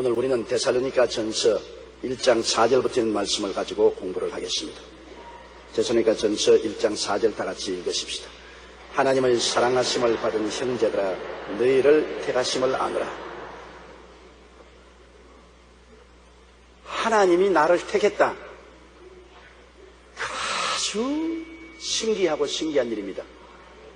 오늘 우리는 데살로니가 전서 1장 4절부터 있는 말씀을 가지고 공부를 하겠습니다. 데살로니가 전서 1장 4절 다 같이 읽으십시다. 하나님의 사랑하심을 받은 형제들아 너희를 택하심을 아노라. 하나님이 나를 택했다. 아주 신기하고 신기한 일입니다.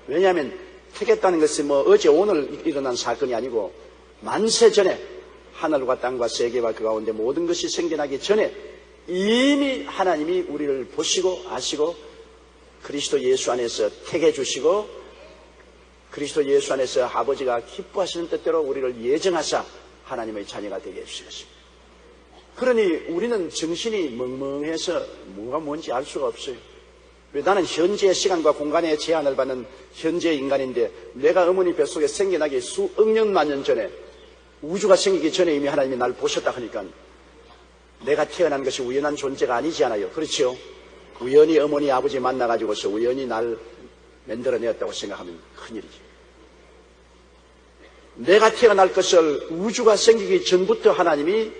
왜냐하면 택했다는 것이 어제 오늘 일어난 사건이 아니고 만세 전에 하늘과 땅과 세계와 그 가운데 모든 것이 생겨나기 전에 이미 하나님이 우리를 보시고 아시고 그리스도 예수 안에서 택해 주시고 그리스도 예수 안에서 아버지가 기뻐하시는 뜻대로 우리를 예정하사 하나님의 자녀가 되게 해주셨습니다. 그러니 우리는 정신이 멍멍해서 뭐가 뭔지 알 수가 없어요. 왜 나는 현재의 시간과 공간의 제한을 받는 현재의 인간인데 내가 어머니 뱃속에 생겨나기 수억 년 만년 전에 우주가 생기기 전에 이미 하나님이 나를 보셨다 하니까 내가 태어난 것이 우연한 존재가 아니지 않아요. 그렇죠? 우연히 어머니 아버지 만나가지고서 우연히 날 만들어내었다고 생각하면 큰일이죠. 내가 태어날 것을 우주가 생기기 전부터 하나님이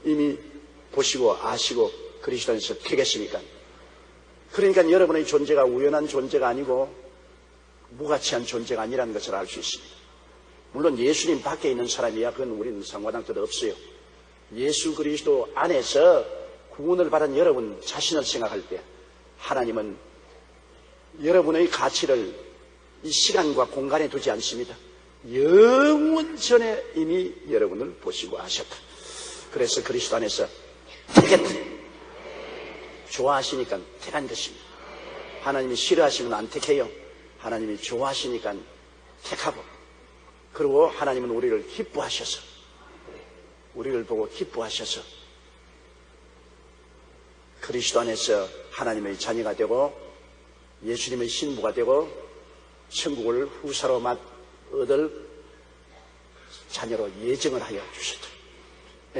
이미 보시고 아시고 그리스도 안에서 택했으니까. 그러니까 여러분의 존재가 우연한 존재가 아니고 무가치한 존재가 아니라는 것을 알 수 있습니다. 물론 예수님 밖에 있는 사람이야 그건 우리는 상관할 것도 없어요. 예수 그리스도 안에서 구원을 받은 여러분 자신을 생각할 때 하나님은 여러분의 가치를 이 시간과 공간에 두지 않습니다. 영원 전에 이미 여러분을 보시고 아셨다. 그래서 그리스도 안에서 택했다. 좋아하시니까 택한 것입니다. 하나님이 싫어하시면 안 택해요. 하나님이 좋아하시니까 택하고 그리고 하나님은 우리를 기뻐하셔서 우리를 보고 기뻐하셔서 그리스도 안에서 하나님의 자녀가 되고 예수님의 신부가 되고 천국을 후사로 얻을 자녀로 예정을 하여 주셨다.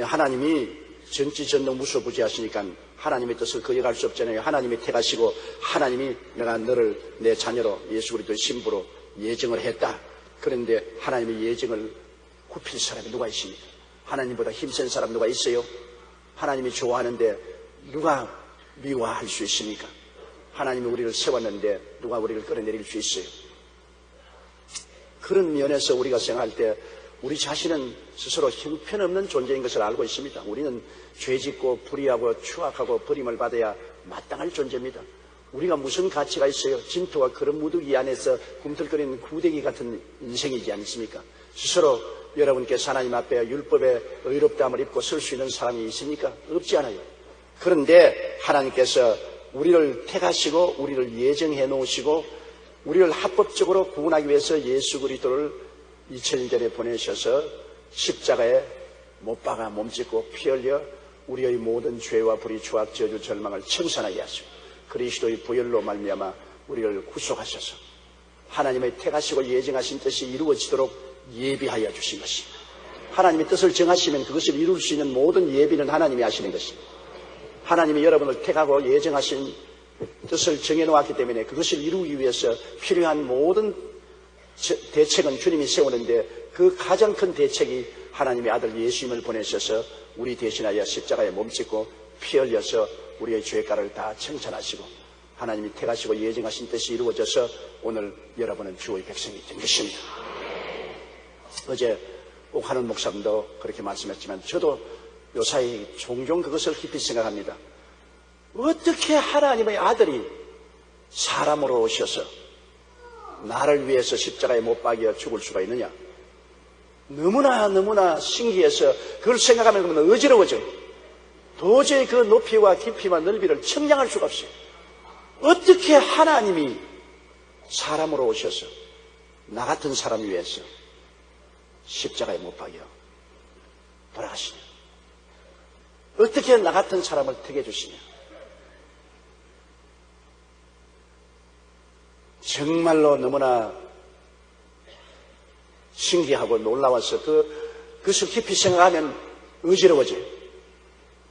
하나님이 전지전능 무소부지하시니까 하나님의 뜻을 거역할 수 없잖아요. 하나님이 택하시고 하나님이 내가 너를 내 자녀로 예수 그리스도의 신부로 예정을 했다. 그런데 하나님의 예정을 굽힐 사람이 누가 있습니까? 하나님보다 힘센 사람 누가 있어요? 하나님이 좋아하는데 누가 미워할 수 있습니까? 하나님이 우리를 세웠는데 누가 우리를 끌어내릴 수 있어요? 그런 면에서 우리가 생각할 때 우리 자신은 스스로 형편없는 존재인 것을 알고 있습니다. 우리는 죄짓고 불의하고 추악하고 버림을 받아야 마땅할 존재입니다. 우리가 무슨 가치가 있어요? 진토와 그런 무더기 안에서 꿈틀거리는 구데기 같은 인생이지 않습니까? 스스로 여러분께서 하나님 앞에 율법의 의롭다함을 입고 설 수 있는 사람이 있습니까? 없지 않아요. 그런데 하나님께서 우리를 택하시고 우리를 예정해 놓으시고 우리를 합법적으로 구원하기 위해서 예수 그리스도를 2000년 전에 보내셔서 십자가에 못 박아 몸짓고 피 흘려 우리의 모든 죄와 불의, 추악, 저주, 절망을 청산하게 하시고 그리스도의 부혈로 말미암아 우리를 구속하셔서 하나님의 택하시고 예정하신 뜻이 이루어지도록 예비하여 주신 것입니다. 하나님의 뜻을 정하시면 그것을 이룰 수 있는 모든 예비는 하나님이 하시는 것입니다. 하나님이 여러분을 택하고 예정하신 뜻을 정해놓았기 때문에 그것을 이루기 위해서 필요한 모든 대책은 주님이 세우는데 그 가장 큰 대책이 하나님의 아들 예수님을 보내셔서 우리 대신하여 십자가에 몸짓고 피 흘려서 우리의 죄가를 다 청산하시고 하나님이 택하시고 예정하신 뜻이 이루어져서 오늘 여러분은 주의 백성이 된 것입니다. 어제 옥하는 목사님도 그렇게 말씀했지만 저도 요사이 종종 그것을 깊이 생각합니다. 어떻게 하나님의 아들이 사람으로 오셔서 나를 위해서 십자가에 못 박여 죽을 수가 있느냐? 너무나 신기해서 그걸 생각하면 어지러워져. 도저히 그 높이와 깊이와 넓이를 측량할 수가 없어요. 어떻게 하나님이 사람으로 오셔서 나 같은 사람 위해서 십자가에 못 박여 돌아가시냐? 어떻게 나 같은 사람을 택해 주시냐? 정말로 너무나 신기하고 놀라워서 그것을 깊이 생각하면 어지러워져요.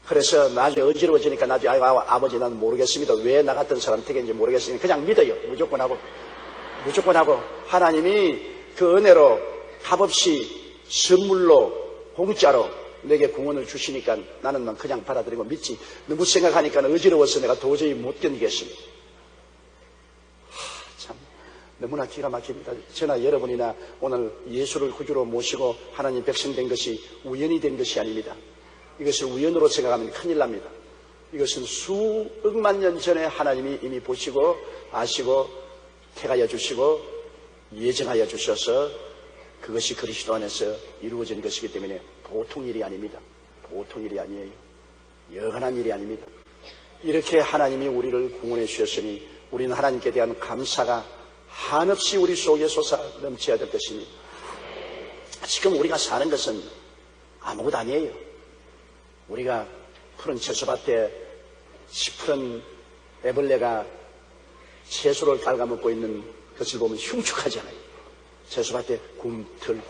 그래서 나중에 어지러워지니까 나중에 아버지 나는 모르겠습니다. 왜 나 같은 사람 택했는지 모르겠으니 그냥 믿어요. 무조건 하고 하나님이 그 은혜로 값없이 선물로 공짜로 내게 구원을 주시니까 나는 그냥 받아들이고 믿지. 너무 생각하니까 어지러워서 내가 도저히 못 견디겠습니다. 참 너무나 기가 막힙니다. 저나 여러분이나 오늘 예수를 구주로 모시고 하나님 백성 된 것이 우연이 된 것이 아닙니다. 이것을 우연으로 생각하면 큰일 납니다. 이것은 수억만 년 전에 하나님이 이미 보시고 아시고 택하여 주시고 예정하여 주셔서 그것이 그리스도 안에서 이루어진 것이기 때문에 보통 일이 아닙니다. 보통 일이 아니에요. 여간한 일이 아닙니다. 이렇게 하나님이 우리를 구원해 주셨으니 우리는 하나님께 대한 감사가 한없이 우리 속에 솟아 넘쳐야 될 것입니다. 지금 우리가 사는 것은 아무것도 아니에요. 우리가 푸른 채소밭에 시푸른 애벌레가 채소를 갉아먹고 있는 것을 보면 흉측하잖아요. 채소밭에 굼틀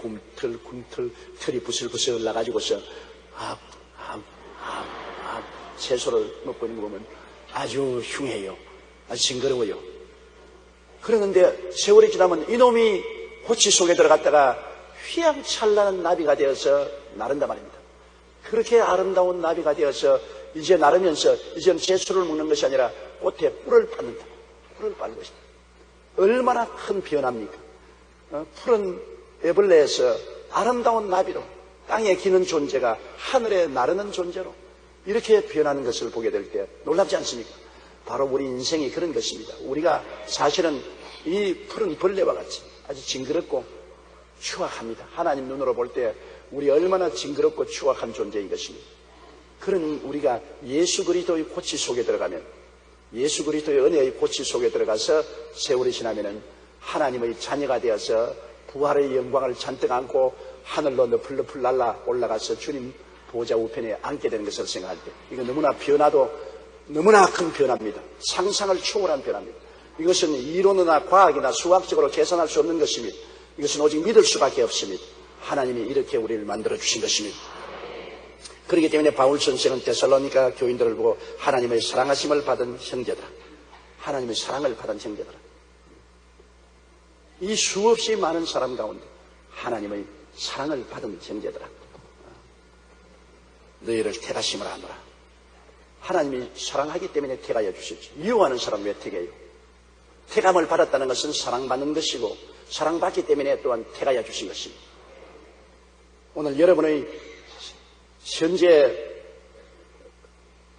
털이 부슬부슬 나가지고서 채소를 먹고 있는 거 보면 아주 흉해요. 아주 징그러워요. 그러는데 세월이 지나면 이놈이 호치 속에 들어갔다가 휘황찬란한 나비가 되어서 나른단 말입니다. 그렇게 아름다운 나비가 되어서 이제 나르면서 이제는 채소를 먹는 것이 아니라 꽃에 꿀을 받는다. 꿀을 받는 것이다. 얼마나 큰 변화입니까? 푸른 애벌레에서 아름다운 나비로 땅에 기는 존재가 하늘에 나르는 존재로 이렇게 변하는 것을 보게 될 때 놀랍지 않습니까? 바로 우리 인생이 그런 것입니다. 우리가 사실은 이 푸른 벌레와 같이 아주 징그럽고 추악합니다. 하나님 눈으로 볼 때 우리 얼마나 징그럽고 추악한 존재인 것입니다. 그런 우리가 예수 그리스도의 고치 속에 들어가면 예수 그리스도의 은혜의 고치 속에 들어가서 세월이 지나면은 하나님의 자녀가 되어서 부활의 영광을 잔뜩 안고 하늘로 너풀너풀 날아 올라가서 주님 보좌 우편에 앉게 되는 것을 생각할 때 이거 너무나 변화도 너무나 큰 변화입니다. 상상을 초월한 변화입니다. 이것은 이론이나 과학이나 수학적으로 계산할 수 없는 것입니다. 이것은 오직 믿을 수밖에 없습니다. 하나님이 이렇게 우리를 만들어 주신 것입니다. 그렇기 때문에 바울 선생은 데살로니가 교인들을 보고 하나님의 사랑하심을 받은 형제들아, 하나님의 사랑을 받은 형제들아, 이 수없이 많은 사람 가운데 하나님의 사랑을 받은 형제들아, 너희를 택하심을 하노라. 하나님이 사랑하기 때문에 택하여 주셨지. 미워하는 사람 왜 택해요? 택함을 받았다는 것은 사랑받는 것이고 사랑받기 때문에 또한 택하여 주신 것입니다. 오늘 여러분의 현재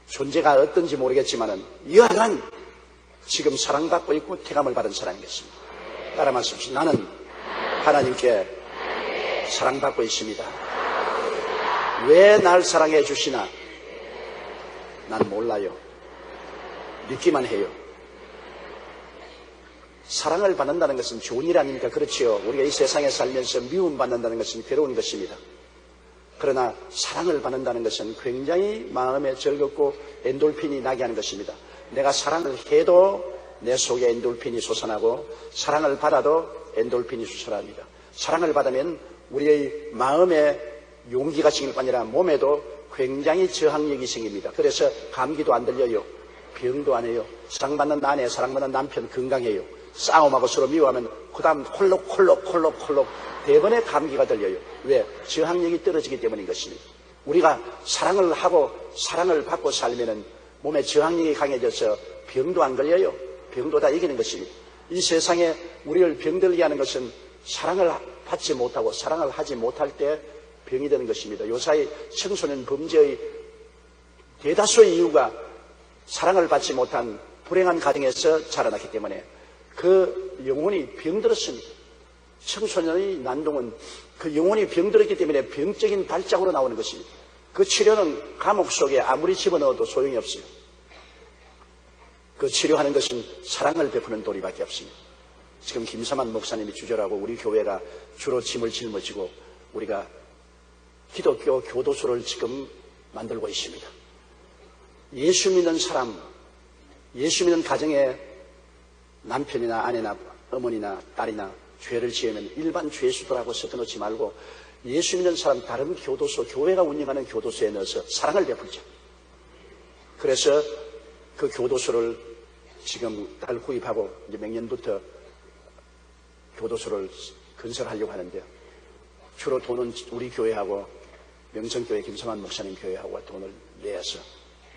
존재가 어떤지 모르겠지만은 여하간 지금 사랑받고 있고 택함을 받은 사람이겠습니다. 따라 말씀하십시오. 나는 하나님께 사랑받고 있습니다. 왜 날 사랑해 주시나? 난 몰라요. 믿기만 해요. 사랑을 받는다는 것은 좋은 일 아닙니까? 그렇지요. 우리가 이 세상에 살면서 미움받는다는 것은 괴로운 것입니다. 그러나 사랑을 받는다는 것은 굉장히 마음에 즐겁고 엔돌핀이 나게 하는 것입니다. 내가 사랑을 해도 내 속에 엔돌핀이 솟아나고 사랑을 받아도 엔돌핀이 솟아납니다. 사랑을 받으면 우리의 마음에 용기가 생길 뿐 아니라 몸에도 굉장히 저항력이 생깁니다. 그래서 감기도 안 들려요. 병도 안 해요. 사랑받는 아내, 사랑받는 남편 건강해요. 싸움하고 서로 미워하면 그 다음 콜록콜록 대번에 감기가 들려요. 왜? 저항력이 떨어지기 때문인 것입니다. 우리가 사랑을 하고 사랑을 받고 살면은 몸에 저항력이 강해져서 병도 안 걸려요. 병도 다 이기는 것입니다. 이 세상에 우리를 병들게 하는 것은 사랑을 받지 못하고 사랑을 하지 못할 때 병이 되는 것입니다. 요사이 청소년 범죄의 대다수의 이유가 사랑을 받지 못한 불행한 가정에서 자라났기 때문에 그 영혼이 병들었습니다. 청소년의 난동은 그 영혼이 병들었기 때문에 병적인 발작으로 나오는 것입니다. 그 치료는 감옥 속에 아무리 집어넣어도 소용이 없어요. 그 치료하는 것은 사랑을 베푸는 도리밖에 없습니다. 지금 김사만 목사님이 주절하고 우리 교회가 주로 짐을 짊어지고 우리가 기독교 교도소를 지금 만들고 있습니다. 예수 믿는 사람, 예수 믿는 가정에 남편이나 아내나 어머니나 딸이나 죄를 지으면 일반 죄수들하고 섞어놓지 말고 예수 믿는 사람 다른 교도소, 교회가 운영하는 교도소에 넣어서 사랑을 베풀죠. 그래서 그 교도소를 지금 딸 구입하고 이제 맹년부터 교도소를 건설하려고 하는데요. 주로 돈은 우리 교회하고 명성교회 김성환 목사님 교회하고 돈을 내서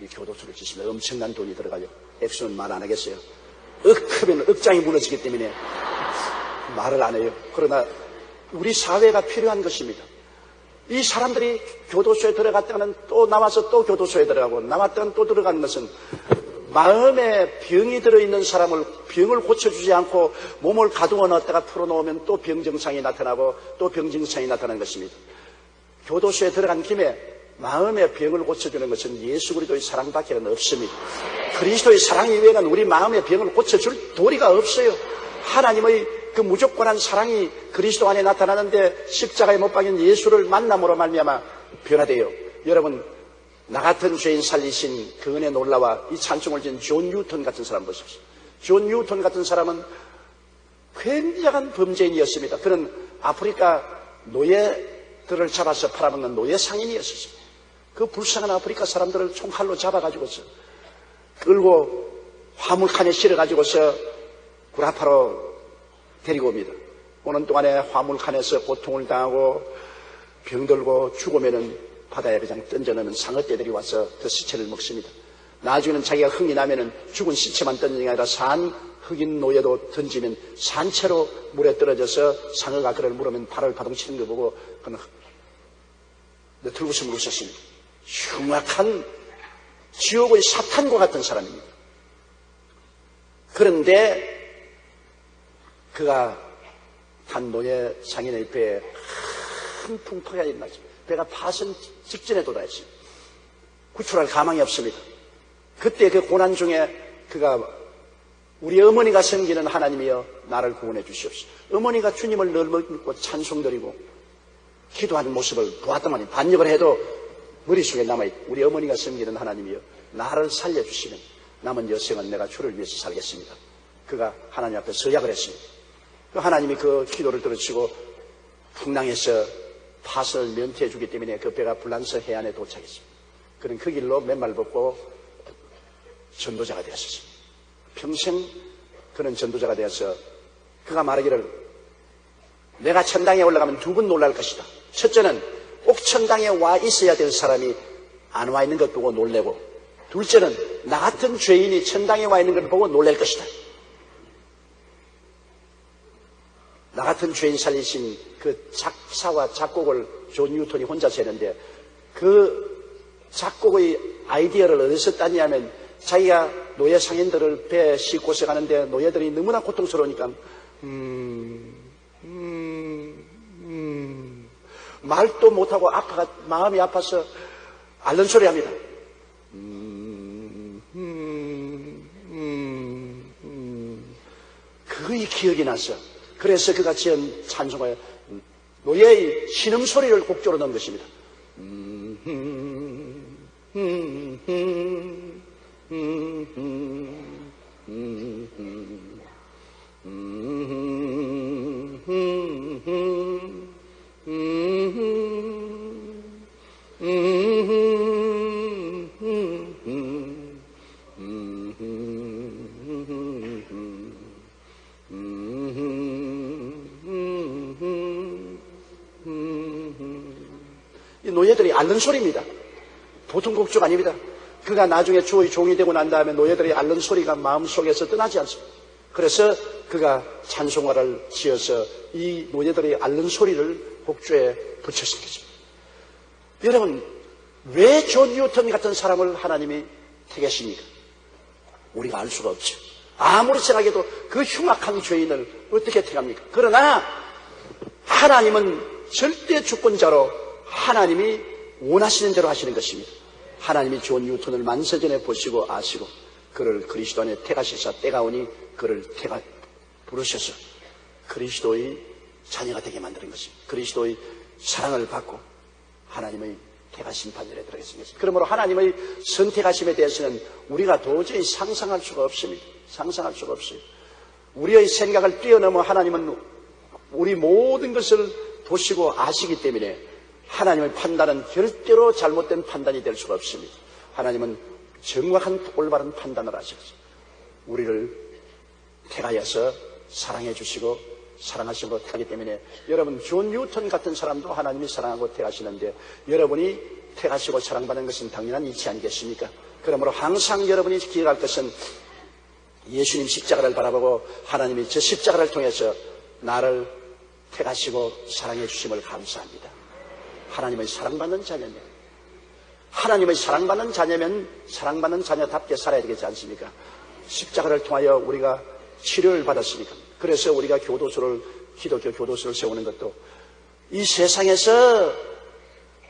이 교도소를 짓습니다. 엄청난 돈이 들어가요. 액수는 말 안 하겠어요. 크면 억장이 무너지기 때문에 말을 안 해요. 그러나 우리 사회가 필요한 것입니다. 이 사람들이 교도소에 들어갔다가는 또 나와서 또 교도소에 들어가고 나왔다가는 또 들어가는 것은 마음에 병이 들어있는 사람을 병을 고쳐주지 않고 몸을 가두어 넣었다가 풀어놓으면 또 병증상이 나타나고 또 병증상이 나타나는 것입니다. 교도소에 들어간 김에 마음의 병을 고쳐주는 것은 예수 그리스도의 사랑밖에 없습니다. 그리스도의 사랑 이외에는 우리 마음의 병을 고쳐줄 도리가 없어요. 하나님의 그 무조건한 사랑이 그리스도 안에 나타나는데 십자가에 못 박인 예수를 만남으로 말미암아 변화돼요. 여러분, 나 같은 죄인 살리신 그 은혜 놀라와 이 찬송을 지은 존 뉴턴 같은 사람 보십시오. 존 뉴턴 같은 사람은 굉장한 범죄인이었습니다. 그는 아프리카 노예들을 잡아서 팔아먹는 노예 상인이었습니다. 그 불쌍한 아프리카 사람들을 총칼로 잡아가지고서 끌고 화물칸에 실어가지고서 구라파로 데리고 옵니다. 오는 동안에 화물칸에서 고통을 당하고 병들고 죽으면은 바다에 그냥 던져놓으면 상어떼들이 와서 그 시체를 먹습니다. 나중에는 자기가 흥이 나면은 죽은 시체만 던지는 게 아니라 산 흑인 노예도 던지면 산채로 물에 떨어져서 상어가 그를 물으면 발을 바둥치는 거 보고 그는 들고서 웃었습니다. 흉악한 지옥의 사탄과 같은 사람입니다. 그런데 그가 한 노예 상인의 배에 큰 풍파가 일어나죠. 배가 파선 직전에 도달했습니다. 구출할 가망이 없습니다. 그때 그 고난 중에 그가 우리 어머니가 섬기는 하나님이여 나를 구원해 주시옵소서. 어머니가 주님을 늘 믿고 찬송드리고 기도하는 모습을 보았더니 반역을 해도 머릿속에 남아있고 우리 어머니가 섬기는 하나님이여 나를 살려주시면 남은 여생은 내가 주를 위해서 살겠습니다. 그가 하나님 앞에 서약을 했습니다. 하나님이 그 기도를 들으시고 풍랑에서 팥을 면티해 주기 때문에 그 배가 불란서 해안에 도착했습니다. 그는 그 길로 맨발 벗고 전도자가 되었습니다. 평생 그는 전도자가 되어서 그가 말하기를 내가 천당에 올라가면 두 번 놀랄 것이다. 첫째는 꼭 천당에 와 있어야 될 사람이 안 와 있는 것 보고 놀래고 둘째는 나 같은 죄인이 천당에 와 있는 걸 보고 놀랄 것이다. 나 같은 죄인 살리신 그 작사와 작곡을 존 뉴턴이 혼자서 했는데 그 작곡의 아이디어를 어디서 땄냐면 자기가 노예 상인들을 배에 싣고 가는데 노예들이 너무나 고통스러우니까 말도 못하고 마음이 아파서 앓는 소리 합니다. 그의 기억이 나서 그래서 그가 지은 찬송가에 노예의 신음소리를 곡조로 넣은 것입니다. 이 노예들이 앓는 소리입니다. 보통 곡조가 아닙니다. 그가 나중에 주의 종이 되고 난 다음에 노예들이 앓는 소리가 마음속에서 떠나지 않습니다. 그래서 그가 찬송가를 지어서 이 노예들이 앓는 소리를 곡조에 붙였습니다. 여러분, 왜 존 뉴턴 같은 사람을 하나님이 택하십니까? 우리가 알 수가 없죠. 아무리 생각해도 그 흉악한 죄인을 어떻게 택합니까? 그러나 하나님은 절대 주권자로 하나님이 원하시는 대로 하시는 것입니다. 하나님이 존 뉴턴을 만세전에 보시고 아시고 그를 그리스도 안에 택하시사 때가 오니 그를 부르셔서 그리스도의 자녀가 되게 만드는 것입니다. 그리스도의 사랑을 받고 하나님의 택하신 판결에 들어가겠습니다. 그러므로 하나님의 선택하심에 대해서는 우리가 도저히 상상할 수가 없습니다. 상상할 수가 없어요. 우리의 생각을 뛰어넘어 하나님은 우리 모든 것을 보시고 아시기 때문에 하나님의 판단은 절대로 잘못된 판단이 될 수가 없습니다. 하나님은 정확한 올바른 판단을 하셔서 우리를 택하여서 사랑해 주시고 사랑하심으로 택하기 때문에 여러분 존 뉴턴 같은 사람도 하나님이 사랑하고 택하시는데 여러분이 택하시고 사랑받는 것은 당연한 이치 아니겠습니까? 그러므로 항상 여러분이 기억할 것은 예수님 십자가를 바라보고 하나님이 저 십자가를 통해서 나를 택하시고 사랑해 주심을 감사합니다. 하나님의 사랑받는 자녀면, 하나님의 사랑받는 자녀면 사랑받는 자녀답게 살아야 되겠지 않습니까? 십자가를 통하여 우리가 치료를 받았으니까. 그래서 우리가 기독교 교도소를 세우는 것도 이 세상에서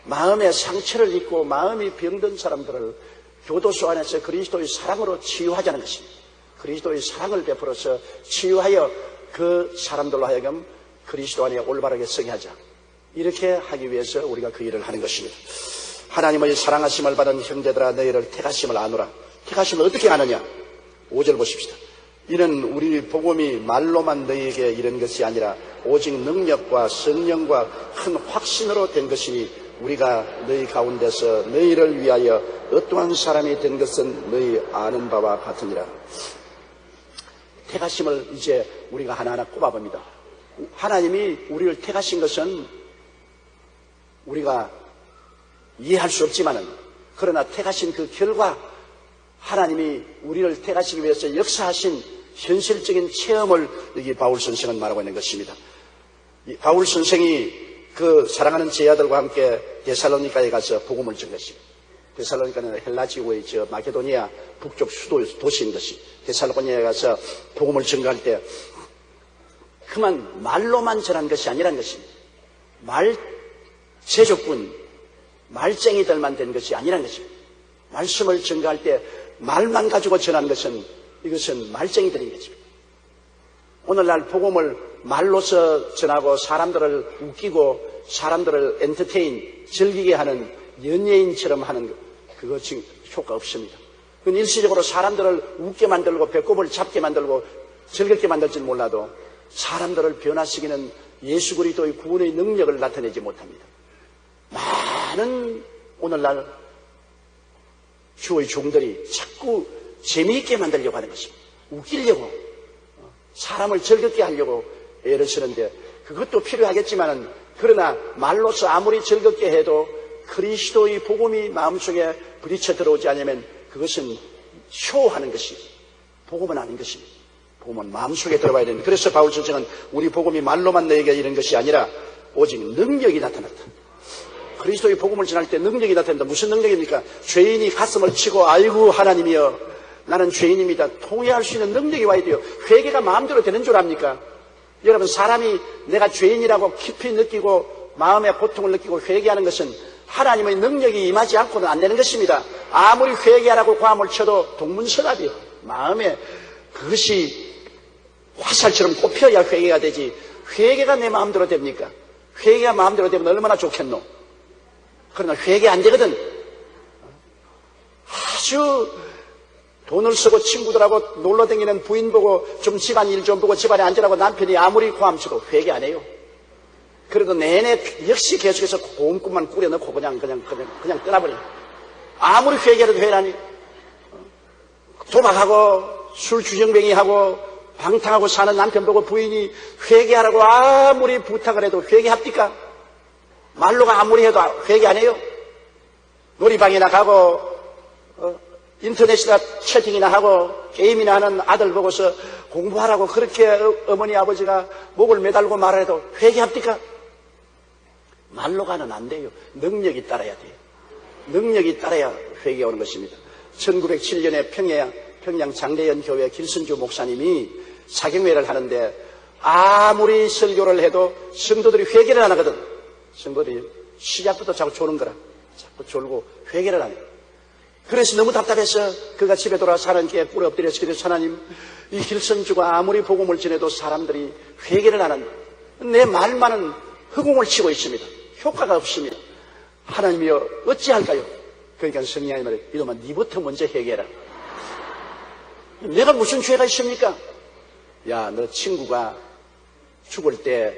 마음의 상처를 입고 마음이 병든 사람들을 교도소 안에서 그리스도의 사랑으로 치유하자는 것입니다. 그리스도의 사랑을 베풀어서 치유하여 그 사람들로 하여금 그리스도 안에 올바르게 서게 하자. 이렇게 하기 위해서 우리가 그 일을 하는 것입니다. 하나님의 사랑하심을 받은 형제들아 너희를 택하심을 아노라. 택하심을 어떻게 아느냐? 5절 보십시다. 이는 우리 복음이 말로만 너희에게 이른 것이 아니라 오직 능력과 성령과 큰 확신으로 된 것이니 우리가 너희 가운데서 너희를 위하여 어떠한 사람이 된 것은 너희 아는 바와 같으니라. 택하심을 이제 우리가 하나하나 꼽아봅니다. 하나님이 우리를 택하신 것은 우리가 이해할 수 없지만은 그러나 택하신 그 결과 하나님이 우리를 택하시기 위해서 역사하신 현실적인 체험을 여기 바울 선생은 말하고 있는 것입니다. 바울 선생이 그 사랑하는 제자들과 함께 데살로니가에 가서 복음을 전 것입니다. 데살로니가는 헬라 지구의 저 마케도니아 북쪽 수도 도시인 것이 데살로니가에 가서 복음을 전가할 때 그만 말로만 전한 것이 아니란 것입니다. 제조꾼, 말쟁이들만 된 것이 아니란 것입니다. 말씀을 전가할 때 말만 가지고 전하는 것은 이것은 말쟁이들인 것입니다. 오늘날 복음을 말로서 전하고 사람들을 웃기고 사람들을 엔터테인, 즐기게 하는 연예인처럼 하는 그거 지금 효과 없습니다. 그건 일시적으로 사람들을 웃게 만들고 배꼽을 잡게 만들고 즐겁게 만들지는 몰라도 사람들을 변화시키는 예수 그리스도의 구원의 능력을 나타내지 못합니다. 많은 오늘날 주의 종들이 자꾸 재미있게 만들려고 하는 것입니다. 웃기려고 사람을 즐겁게 하려고 애를 쓰는데 그것도 필요하겠지만은 그러나 말로서 아무리 즐겁게 해도 그리스도의 복음이 마음속에 부딪혀 들어오지 않으면 그것은 쇼하는 것이 복음은 아닌 것입니다. 복음은 마음속에 들어와야 됩니다. 그래서 바울 선생은 우리 복음이 말로만 너에게 이런 것이 아니라 오직 능력이 나타났다. 그리스도의 복음을 전할 때 능력이 나타난다. 무슨 능력입니까? 죄인이 가슴을 치고 아이고 하나님이여 나는 죄인입니다. 통회할 수 있는 능력이 와야 돼요. 회개가 마음대로 되는 줄 압니까? 여러분 사람이 내가 죄인이라고 깊이 느끼고 마음의 고통을 느끼고 회개하는 것은 하나님의 능력이 임하지 않고는 안 되는 것입니다. 아무리 회개하라고 고함을 쳐도 동문서답이요. 마음에 그것이 화살처럼 꼽혀야 회개가 되지. 회개가 내 마음대로 됩니까? 회개가 마음대로 되면 얼마나 좋겠노? 그러나 회개 안 되거든. 아주 돈을 쓰고 친구들하고 놀러다니는 부인 보고 좀 집안 일 좀 보고 집안에 앉으라고 남편이 아무리 고함쳐도 회개 안 해요. 그래도 내내 역시 계속해서 고운 꿈만 꾸려놓고 그냥 떠나버려. 아무리 회개해도 회라니. 도박하고 술 주정뱅이하고 방탕하고 사는 남편 보고 부인이 회개하라고 아무리 부탁을 해도 회개합니까? 말로가 아무리 해도 회개 안 해요. 놀이방이나 가고 인터넷이나 채팅이나 하고 게임이나 하는 아들 보고서 공부하라고 그렇게 어머니 아버지가 목을 매달고 말해도 회개합니까? 말로가는 안 돼요. 능력이 따라야 돼요. 능력이 따라야 회개가 오는 것입니다. 1907년에 평양 장대연 교회 길선주 목사님이 사경회를 하는데 아무리 설교를 해도 성도들이 회개를 안 하거든. 성도들이 시작부터 자꾸 조는 거라. 자꾸 졸고 회개를 안 해요. 그래서 너무 답답해서 그가 집에 돌아와서 하나님께 꿇어 엎드려서 그래서 하나님 이 길선주가 아무리 복음을 전해도 사람들이 회개를 안 한다. 내 말만은 허공을 치고 있습니다. 효과가 없습니다. 하나님이여 어찌할까요? 그러니까 성령이 말해 이놈아 니부터 먼저 회개해라. 내가 무슨 죄가 있습니까? 야, 너 친구가 죽을 때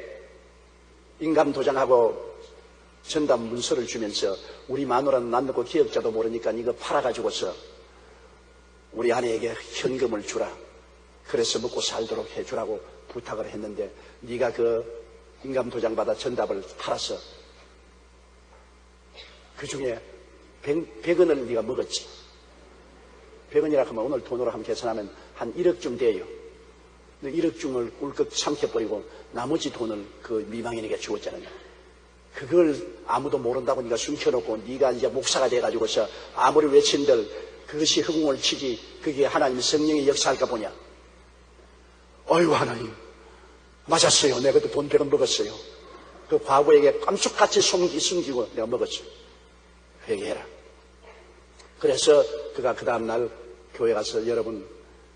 인감 도장하고 전담 문서를 주면서 우리 마누라는 난 놓고 기억자도 모르니까 이거 팔아가지고서 우리 아내에게 현금을 주라. 그래서 먹고 살도록 해주라고 부탁을 했는데 네가 그 인감도장 받아 전답을 팔아서 그 중에 100원을 네가 먹었지. 100원이라 하면 오늘 돈으로 한번 계산하면 한 1억쯤 돼요. 1억쯤을 꿀꺽 삼켜버리고 나머지 돈을 그 미망인에게 주었잖아요. 그걸 아무도 모른다고 네가 숨겨놓고 네가 이제 목사가 돼가지고서 아무리 외친들 그것이 허공을 치지 그게 하나님 성령의 역사할까 보냐. 어이구 하나님 맞았어요. 내가 그때 돈 100원 먹었어요. 그 과거에게 깜짝같이 숨기고 내가 먹었어요. 회개해라. 그래서 그가 그 다음날 교회 가서 여러분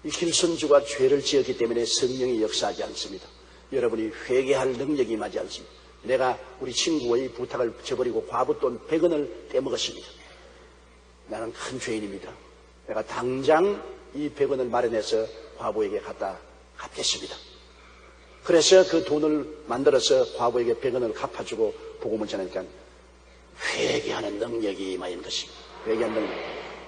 이 길선주가 죄를 지었기 때문에 성령이 역사하지 않습니다. 여러분이 회개할 능력이 임하지 않습니다. 내가 우리 친구의 부탁을 저버리고 과부돈 100원을 떼먹었습니다. 나는 큰 죄인입니다. 내가 당장 이 100원을 마련해서 과부에게 갖다 갚겠습니다. 그래서 그 돈을 만들어서 과부에게 100원을 갚아주고 복음을 전하니까 회개하는 능력이 임하는 것입니다. 회개하는 능력.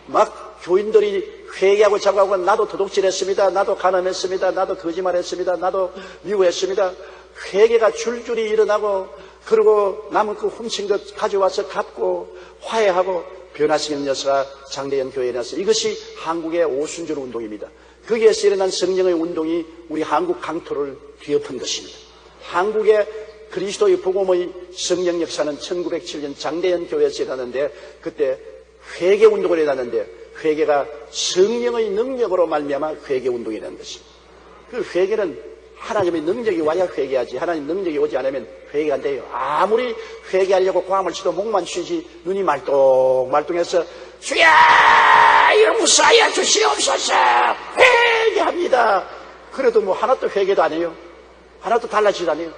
막 교인들이 회개하고 자고하고 나도 도둑질했습니다. 나도 가늠했습니다. 나도 거짓말했습니다. 나도 미워했습니다. 회개가 줄줄이 일어나고 그리고 남은 그 훔친 것 가져와서 갚고 화해하고 변화시키는 역사가 장대현 교회에 일어났어요. 이것이 한국의 오순절 운동입니다. 거기에서 일어난 성령의 운동이 우리 한국 강토를 뒤엎은 것입니다. 한국의 그리스도의 복음의 성령 역사는 1907년 장대현 교회에서 일어났는데 그때 회개 운동을 일어났는데 회개가 성령의 능력으로 말미암아 회개 운동이 되는 것입니다. 그 회개는 하나님의 능력이 와야 회개하지 하나님 능력이 오지 않으면 회개가 안 돼요. 아무리 회개하려고 고함을 치도 목만 쉬지 눈이 말똥말똥해서 주야 용서하여 주시옵소서 회개합니다. 그래도 뭐 하나도 회개도 안 해요. 하나도 달라지지도 않아요.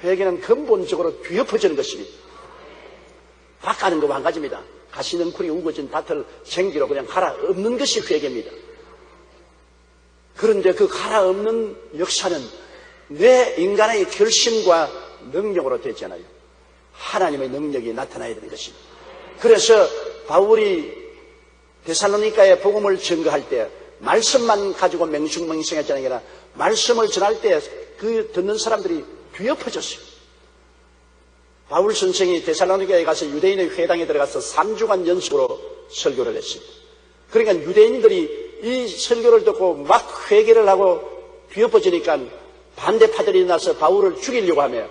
회개는 근본적으로 뒤엎어지는 것입니다. 닦아는 거 한 가지입니다. 가시능쿨이 우거진 밭을 생기로 그냥 갈아엎는 것이 회개입니다. 그런데 그 갈아엎는 역사는 내 인간의 결심과 능력으로 되지 않아요. 하나님의 능력이 나타나야 되는 것입니다. 그래서 바울이 데살로니가에 복음을 증거할 때 말씀만 가지고 맹숭맹숭했지 아니라 말씀을 전할 때 그 듣는 사람들이 뒤엎어졌어요. 바울 선생이 데살로니가에 가서 유대인의 회당에 들어가서 3주간 연속으로 설교를 했습니다. 그러니까 유대인들이 이 설교를 듣고 막 회개를 하고 뒤엎어지니까 반대파들이 나서 바울을 죽이려고 하며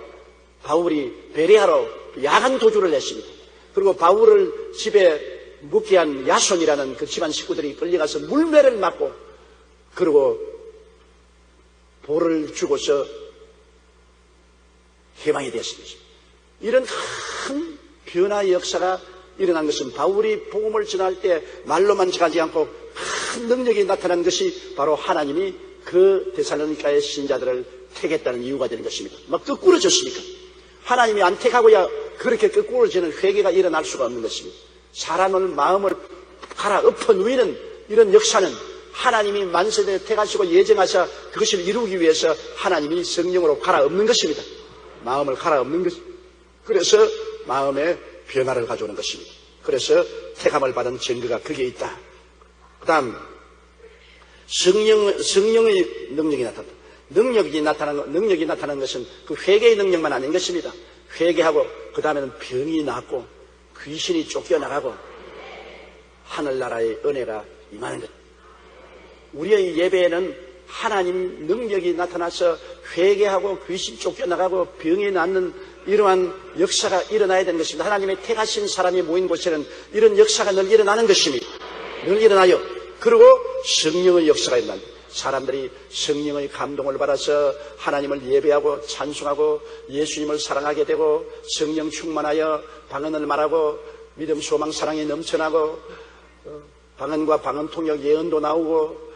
바울이 베레아로 야간 도주를 했습니다. 그리고 바울을 집에 묵게 한 야손이라는 그 집안 식구들이 끌려가서 물매를 맞고 그리고 돌을 주고서 해방이 되었습니다. 이런 큰 변화의 역사가 일어난 것은 바울이 복음을 전할 때 말로만 가지 않고 큰 능력이 나타난 것이 바로 하나님이 그 데살로니가의 신자들을 택했다는 이유가 되는 것입니다. 막 거꾸러졌으니까. 하나님이 안 택하고야 그렇게 거꾸러지는 회개가 일어날 수가 없는 것입니다. 사람을 마음을 갈아엎어 누이는 이런 역사는 하나님이 만세대 택하시고 예정하셔 그것을 이루기 위해서 하나님이 성령으로 갈아엎는 것입니다. 마음을 갈아엎는 것입니다. 그래서 마음의 변화를 가져오는 것입니다. 그래서 택함을 받은 증거가 거기에 있다. 그 다음 성령의 능력이 나타난다. 능력이 나타나는 것은 그 회개의 능력만 아닌 것입니다. 회개하고 그 다음에는 병이 낫고 귀신이 쫓겨나가고 하늘나라의 은혜가 임하는 것. 우리의 예배에는 하나님 능력이 나타나서 회개하고 귀신 쫓겨나가고 병이 낫는 이러한 역사가 일어나야 되는 것입니다. 하나님의 택하신 사람이 모인 곳에는 이런 역사가 늘 일어나는 것입니다. 늘 일어나요. 그리고 성령의 역사가 일어난다. 사람들이 성령의 감동을 받아서 하나님을 예배하고 찬송하고 예수님을 사랑하게 되고 성령 충만하여 방언을 말하고 믿음, 소망, 사랑이 넘쳐나고 방언과 방언 통역 예언도 나오고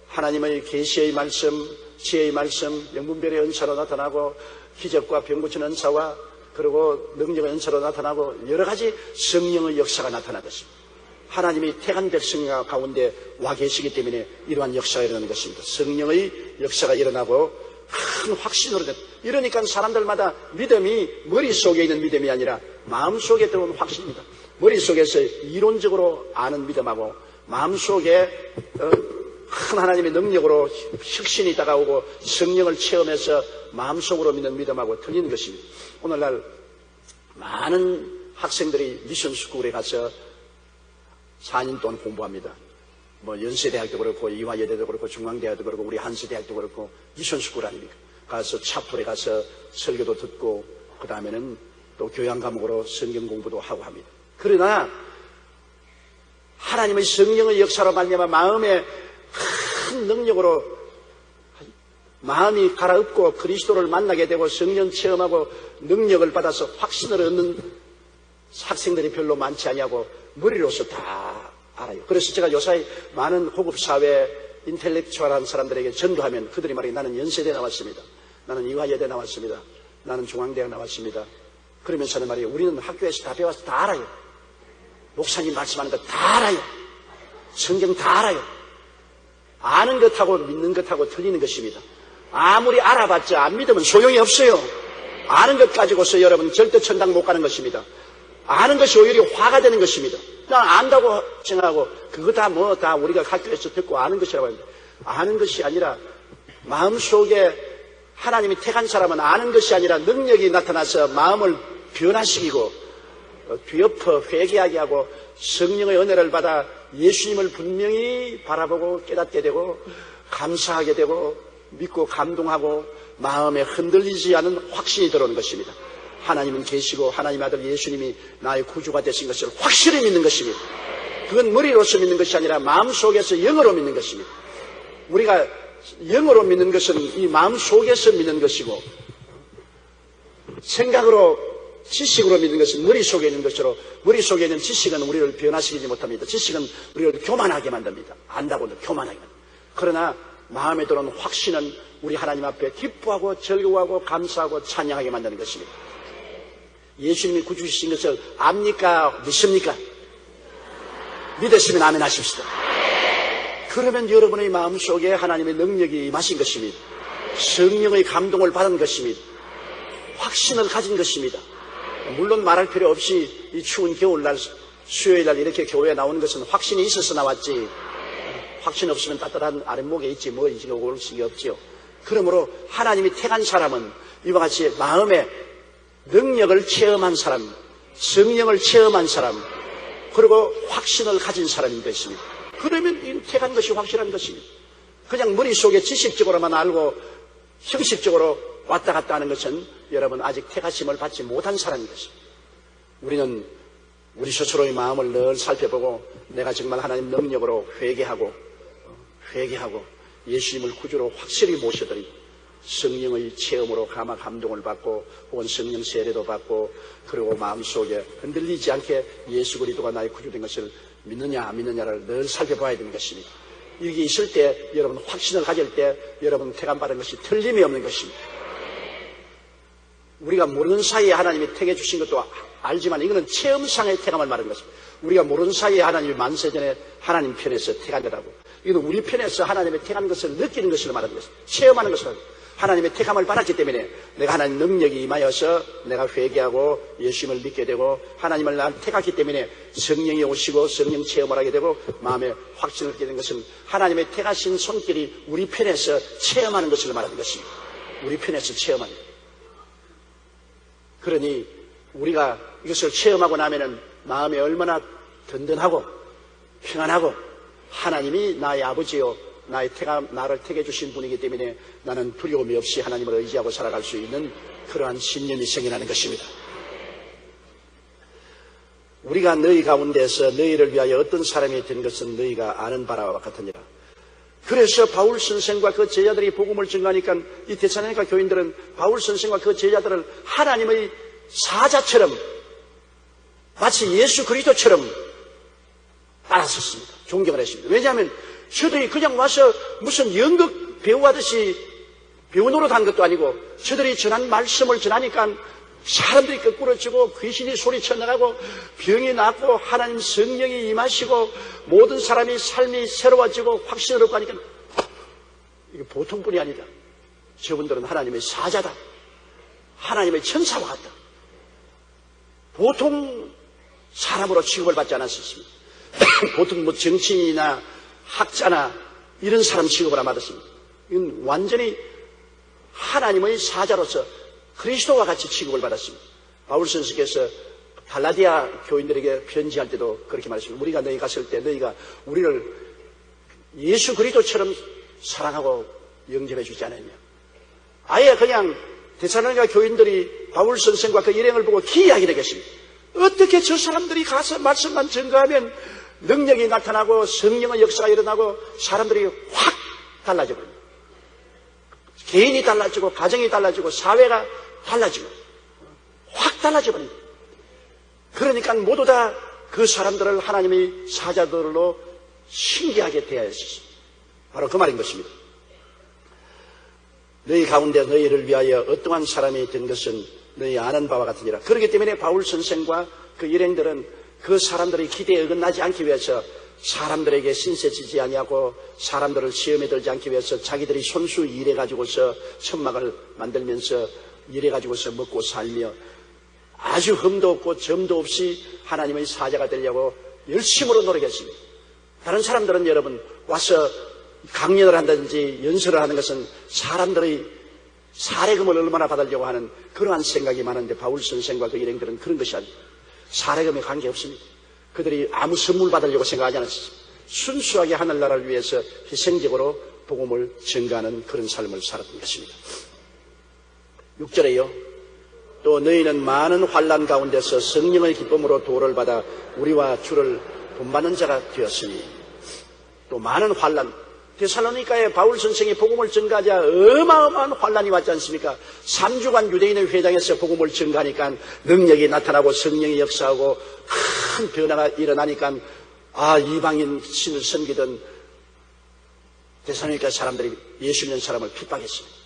하나님의 계시의 말씀, 지혜의 말씀, 영분별의 은사로 나타나고 기적과 병 고치는 은사와 그리고 능력의 은사로 나타나고 여러 가지 성령의 역사가 나타나는 것입니다. 하나님이 택한 백성 가운데 와 계시기 때문에 이러한 역사가 일어나는 것입니다. 성령의 역사가 일어나고 큰 확신으로 된. 이러니까 사람들마다 믿음이 머릿속에 있는 믿음이 아니라 마음속에 들어온 확신입니다. 머릿속에서 이론적으로 아는 믿음하고 마음속에 큰 하나님의 능력으로 혁신이 다가오고 성령을 체험해서 마음속으로 믿는 믿음하고 틀리는 것입니다. 오늘날 많은 학생들이 미션 스쿨에 가서 4년 동안 공부합니다. 뭐 연세대학도 그렇고 이화여대도 그렇고 중앙대학도 그렇고 우리 한서대학도 그렇고 미션 스쿨 아닙니까? 가서 차풀에 가서 설교도 듣고 그 다음에는 또 교양 과목으로 성경 공부도 하고 합니다. 그러나 하나님의 성령의 역사로 말미암아 마음에 큰 능력으로 마음이 갈아엎고 그리스도를 만나게 되고 성령 체험하고 능력을 받아서 확신을 얻는 학생들이 별로 많지 않냐고 머리로서 다 알아요. 그래서 제가 요사이 많은 고급사회 인텔렉추얼한 사람들에게 전도하면 그들이 말해 나는 연세대 나왔습니다. 나는 이화여대 나왔습니다. 나는 중앙대학 나왔습니다. 그러면서는 말이에요. 우리는 학교에서 다 배워서 다 알아요. 목사님 말씀하는 거 다 알아요. 성경 다 알아요. 아는 것하고 믿는 것하고 틀리는 것입니다. 아무리 알아봤자 안 믿으면 소용이 없어요. 아는 것 가지고서 여러분 절대 천당 못 가는 것입니다. 아는 것이 오히려 화가 되는 것입니다. 난 안다고 생각하고 그거 다 다 우리가 학교에서 듣고 아는 것이라고 합니다. 아는 것이 아니라 마음속에 하나님이 택한 사람은 아는 것이 아니라 능력이 나타나서 마음을 변화시키고 뒤엎어 회개하게 하고 성령의 은혜를 받아 예수님을 분명히 바라보고 깨닫게 되고 감사하게 되고 믿고 감동하고 마음에 흔들리지 않은 확신이 들어오는 것입니다. 하나님은 계시고 하나님 아들 예수님이 나의 구주가 되신 것을 확실히 믿는 것입니다. 그건 머리로서 믿는 것이 아니라 마음속에서 영으로 믿는 것입니다. 우리가 영으로 믿는 것은 이 마음속에서 믿는 것이고 생각으로 지식으로 믿는 것은 머릿속에 있는 것으로 머릿속에 있는 지식은 우리를 변화시키지 못합니다. 지식은 우리를 교만하게 만듭니다. 안다고도 교만하게 만듭니다. 그러나 마음에 들어온 확신은 우리 하나님 앞에 기뻐하고 즐거워하고 감사하고 찬양하게 만드는 것입니다. 예수님이 구주이신 것을 압니까? 믿습니까? 믿으시면 아멘 하십시다. 그러면 여러분의 마음속에 하나님의 능력이 임하신 것입니다. 성령의 감동을 받은 것입니다. 확신을 가진 것입니다. 물론 말할 필요 없이 이 추운 겨울날 수요일날 이렇게 교회에 나오는 것은 확신이 있어서 나왔지 확신 없으면 따뜻한 아랫목에 있지 뭐 이제 올 수가 없지요. 그러므로 하나님이 택한 사람은 이와 같이 마음에 능력을 체험한 사람, 성령을 체험한 사람, 그리고 확신을 가진 사람인 것입니다. 그러면 이 택한 것이 확실한 것입니다. 그냥 머릿속에 지식적으로만 알고 형식적으로 왔다 갔다 하는 것은 여러분 아직 택하심을 받지 못한 사람인 것입니다. 우리는 우리 스스로의 마음을 늘 살펴보고 내가 정말 하나님 능력으로 회개하고 예수님을 구주로 확실히 모셔드리고 성령의 체험으로 감동을 받고 혹은 성령 세례도 받고 그리고 마음속에 흔들리지 않게 예수 그리스도가 나의 구주된 것을 믿느냐 안 믿느냐를 늘 살펴봐야 되는 것입니다. 이게 있을 때 여러분 확신을 가질 때 여러분 택함받은 것이 틀림이 없는 것입니다. 우리가 모르는 사이에 하나님이 택해 주신 것도 알지만 이거는 체험상의 택함을 말하는 것입니다. 우리가 모르는 사이에 하나님이 만세전에 하나님 편에서 택한 거라고. 이건 우리 편에서 하나님의 택한 것을 느끼는 것을 말하는 것입니다. 체험하는 것을 하나님의 택함을 받았기 때문에 내가 하나님 능력이 임하여서 내가 회개하고 예수님을 믿게 되고 하나님을 날 택했기 때문에 성령이 오시고 성령 체험을 하게 되고 마음에 확신을 얻게 된 것은 하나님의 택하신 손길이 우리 편에서 체험하는 것을 말하는 것입니다. 우리 편에서 체험하는 것. 그러니 우리가 이것을 체험하고 나면은 마음이 얼마나 든든하고 평안하고 하나님이 나의 아버지요 나를 택해 주신 분이기 때문에 나는 두려움이 없이 하나님을 의지하고 살아갈 수 있는 그러한 신념이 생겨나는 것입니다. 우리가 너희 가운데서 너희를 위하여 어떤 사람이 된 것은 너희가 아는 바와 같으니라. 그래서 바울 선생과 그 제자들이 복음을 전가하니까 이 데살로니가 교인들은 바울 선생과 그 제자들을 하나님의 사자처럼 마치 예수 그리스도처럼 따랐었습니다. 존경을 했습니다. 왜냐하면 저들이 그냥 와서 무슨 연극 배우하듯이 배우 노릇한 것도 아니고 저들이 전한 말씀을 전하니까 사람들이 거꾸로지고 귀신이 소리쳐 나가고 병이 낫고 하나님 성령이 임하시고 모든 사람이 삶이 새로워지고 확신을 얻고 하니까 이게 보통 분이 아니다. 저분들은 하나님의 사자다. 하나님의 천사와 같다. 보통 사람으로 취급을 받지 않았습니다. 보통 뭐 정치인이나 학자나 이런 사람 취급을 받았습니다. 이건 완전히 하나님의 사자로서 그리스도와 같이 취급을 받았습니다. 바울 선생께서 갈라디아 교인들에게 편지할 때도 그렇게 말했습니다. 우리가 너희 갔을 때 너희가 우리를 예수 그리스도처럼 사랑하고 영접해 주지 않았냐. 아예 그냥 데살로니가 교인들이 바울 선생과 그 일행을 보고 기이하게 되겠습니다. 어떻게 저 사람들이 가서 말씀만 전가하면 능력이 나타나고 성령의 역사가 일어나고 사람들이 확 달라져 버립니다. 개인이 달라지고 가정이 달라지고 사회가 달라지고 확 달라져 버립니다. 그러니까 모두 다 그 사람들을 하나님의 사자들로 신기하게 대하였습니다. 바로 그 말인 것입니다. 너희 가운데 너희를 위하여 어떠한 사람이 된 것은 너희 아는 바와 같으니라. 그렇기 때문에 바울 선생과 그 일행들은 그 사람들의 기대에 어긋나지 않기 위해서 사람들에게 신세지지 아니하고 사람들을 시험에 들지 않기 위해서 자기들이 손수 일해가지고서 천막을 만들면서 일해가지고서 먹고 살며 아주 흠도 없고 점도 없이 하나님의 사자가 되려고 열심으로 노력했습니다. 다른 사람들은 여러분 와서 강연을 한다든지 연설을 하는 것은 사람들의 사례금을 얼마나 받으려고 하는 그러한 생각이 많은데 바울 선생과 그 일행들은 그런 것이 아닙니다. 사례금에 관계없습니다. 그들이 아무 선물 받으려고 생각하지 않았습니다. 순수하게 하늘나라를 위해서 희생적으로 복음을 전가하는 그런 삶을 살았던 것입니다. 6절에요. 또 너희는 많은 환난 가운데서 성령의 기쁨으로 도를 받아 우리와 주를 본받는 자가 되었으니. 또 많은 환난, 데살로니가에 바울 선생이 복음을 전가하자 어마어마한 환난이 왔지 않습니까? 3주간 유대인의 회당에서 복음을 전가하니까 능력이 나타나고 성령이 역사하고 큰 변화가 일어나니까 이방인 신을 섬기던 데살로니가 사람들이 예수 믿는 사람을 핍박했습니다.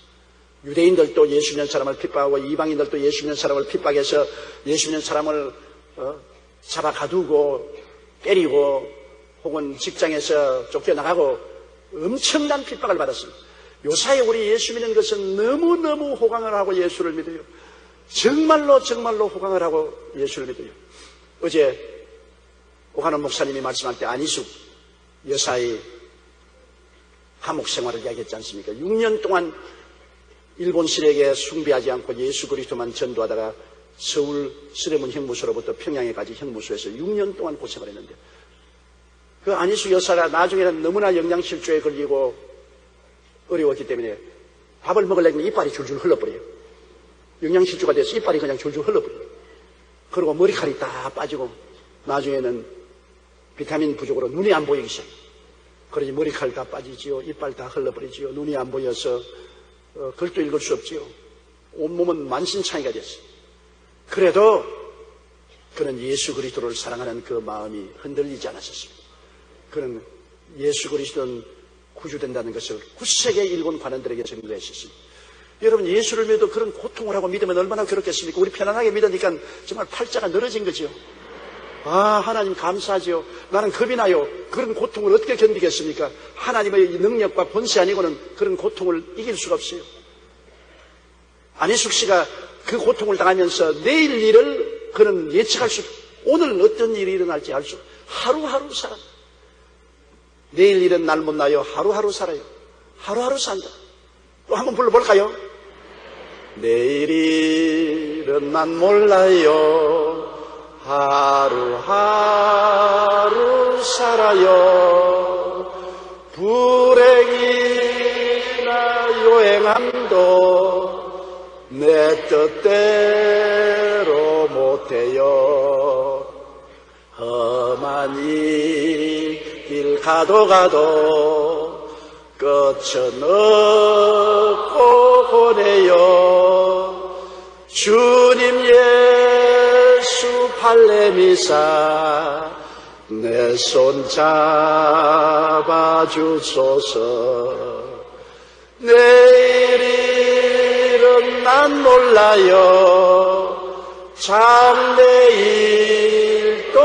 유대인들도 예수 믿는 사람을 핍박하고 이방인들도 예수 믿는 사람을 핍박해서 예수 믿는 사람을 잡아 가두고 때리고 혹은 직장에서 쫓겨나가고 엄청난 핍박을 받았습니다. 요사이 우리 예수 믿는 것은 너무너무 호강을 하고 예수를 믿어요. 정말로 호강을 하고 예수를 믿어요. 어제 오가는 목사님이 말씀할 때 안희숙 여사의 감옥 생활을 이야기했지 않습니까? 6년 동안 일본 신에게 숭배하지 않고 예수 그리스도만 전도하다가 서울 스레문 형무소로부터 평양에까지 형무소에서 6년 동안 고생을 했는데 그 안희숙 여사가 나중에는 너무나 영양실조에 걸리고 어려웠기 때문에 밥을 먹으려면 이빨이 줄줄 흘러버려요. 영양실조가 돼서 이빨이 그냥 줄줄 흘러버려요. 그리고 머리칼이 다 빠지고 나중에는 비타민 부족으로 눈이 안 보이기 시작해요. 그러니 머리칼 다 빠지지요. 이빨 다 흘러버리지요. 눈이 안 보여서 글도 읽을 수 없지요. 온몸은 만신창이가 됐어요. 그래도 그는 예수 그리스도를 사랑하는 그 마음이 흔들리지 않았었습니다. 그는 예수 그리스도는 구주된다는 것을 굳세게 일본 관원들에게 증거했었습니다. 여러분 예수를 믿어도 그런 고통을 하고 믿으면 얼마나 괴롭겠습니까? 우리 편안하게 믿으니까 정말 팔자가 늘어진 거지요. 하나님 감사하지요. 나는 겁이 나요. 그런 고통을 어떻게 견디겠습니까? 하나님의 능력과 권세 아니고는 그런 고통을 이길 수가 없어요. 안희숙 씨가 그 고통을 당하면서 내일 일을 그는 예측할 수, 오늘 어떤 일이 일어날지 알 수, 하루하루 살아. 내일 일은 날 못 나요. 하루하루 살아요. 하루하루 산다. 또 한번 불러볼까요? 내일 일은 난 몰라요. 하루하루 살아요. 불행이나 요행함도 내 뜻대로 못해요. 험한 이 길 가도 끝은 없고 보내요. 주님 예수 발레미사 내 손 잡아주소서. 내일은 난 몰라요. 장래일도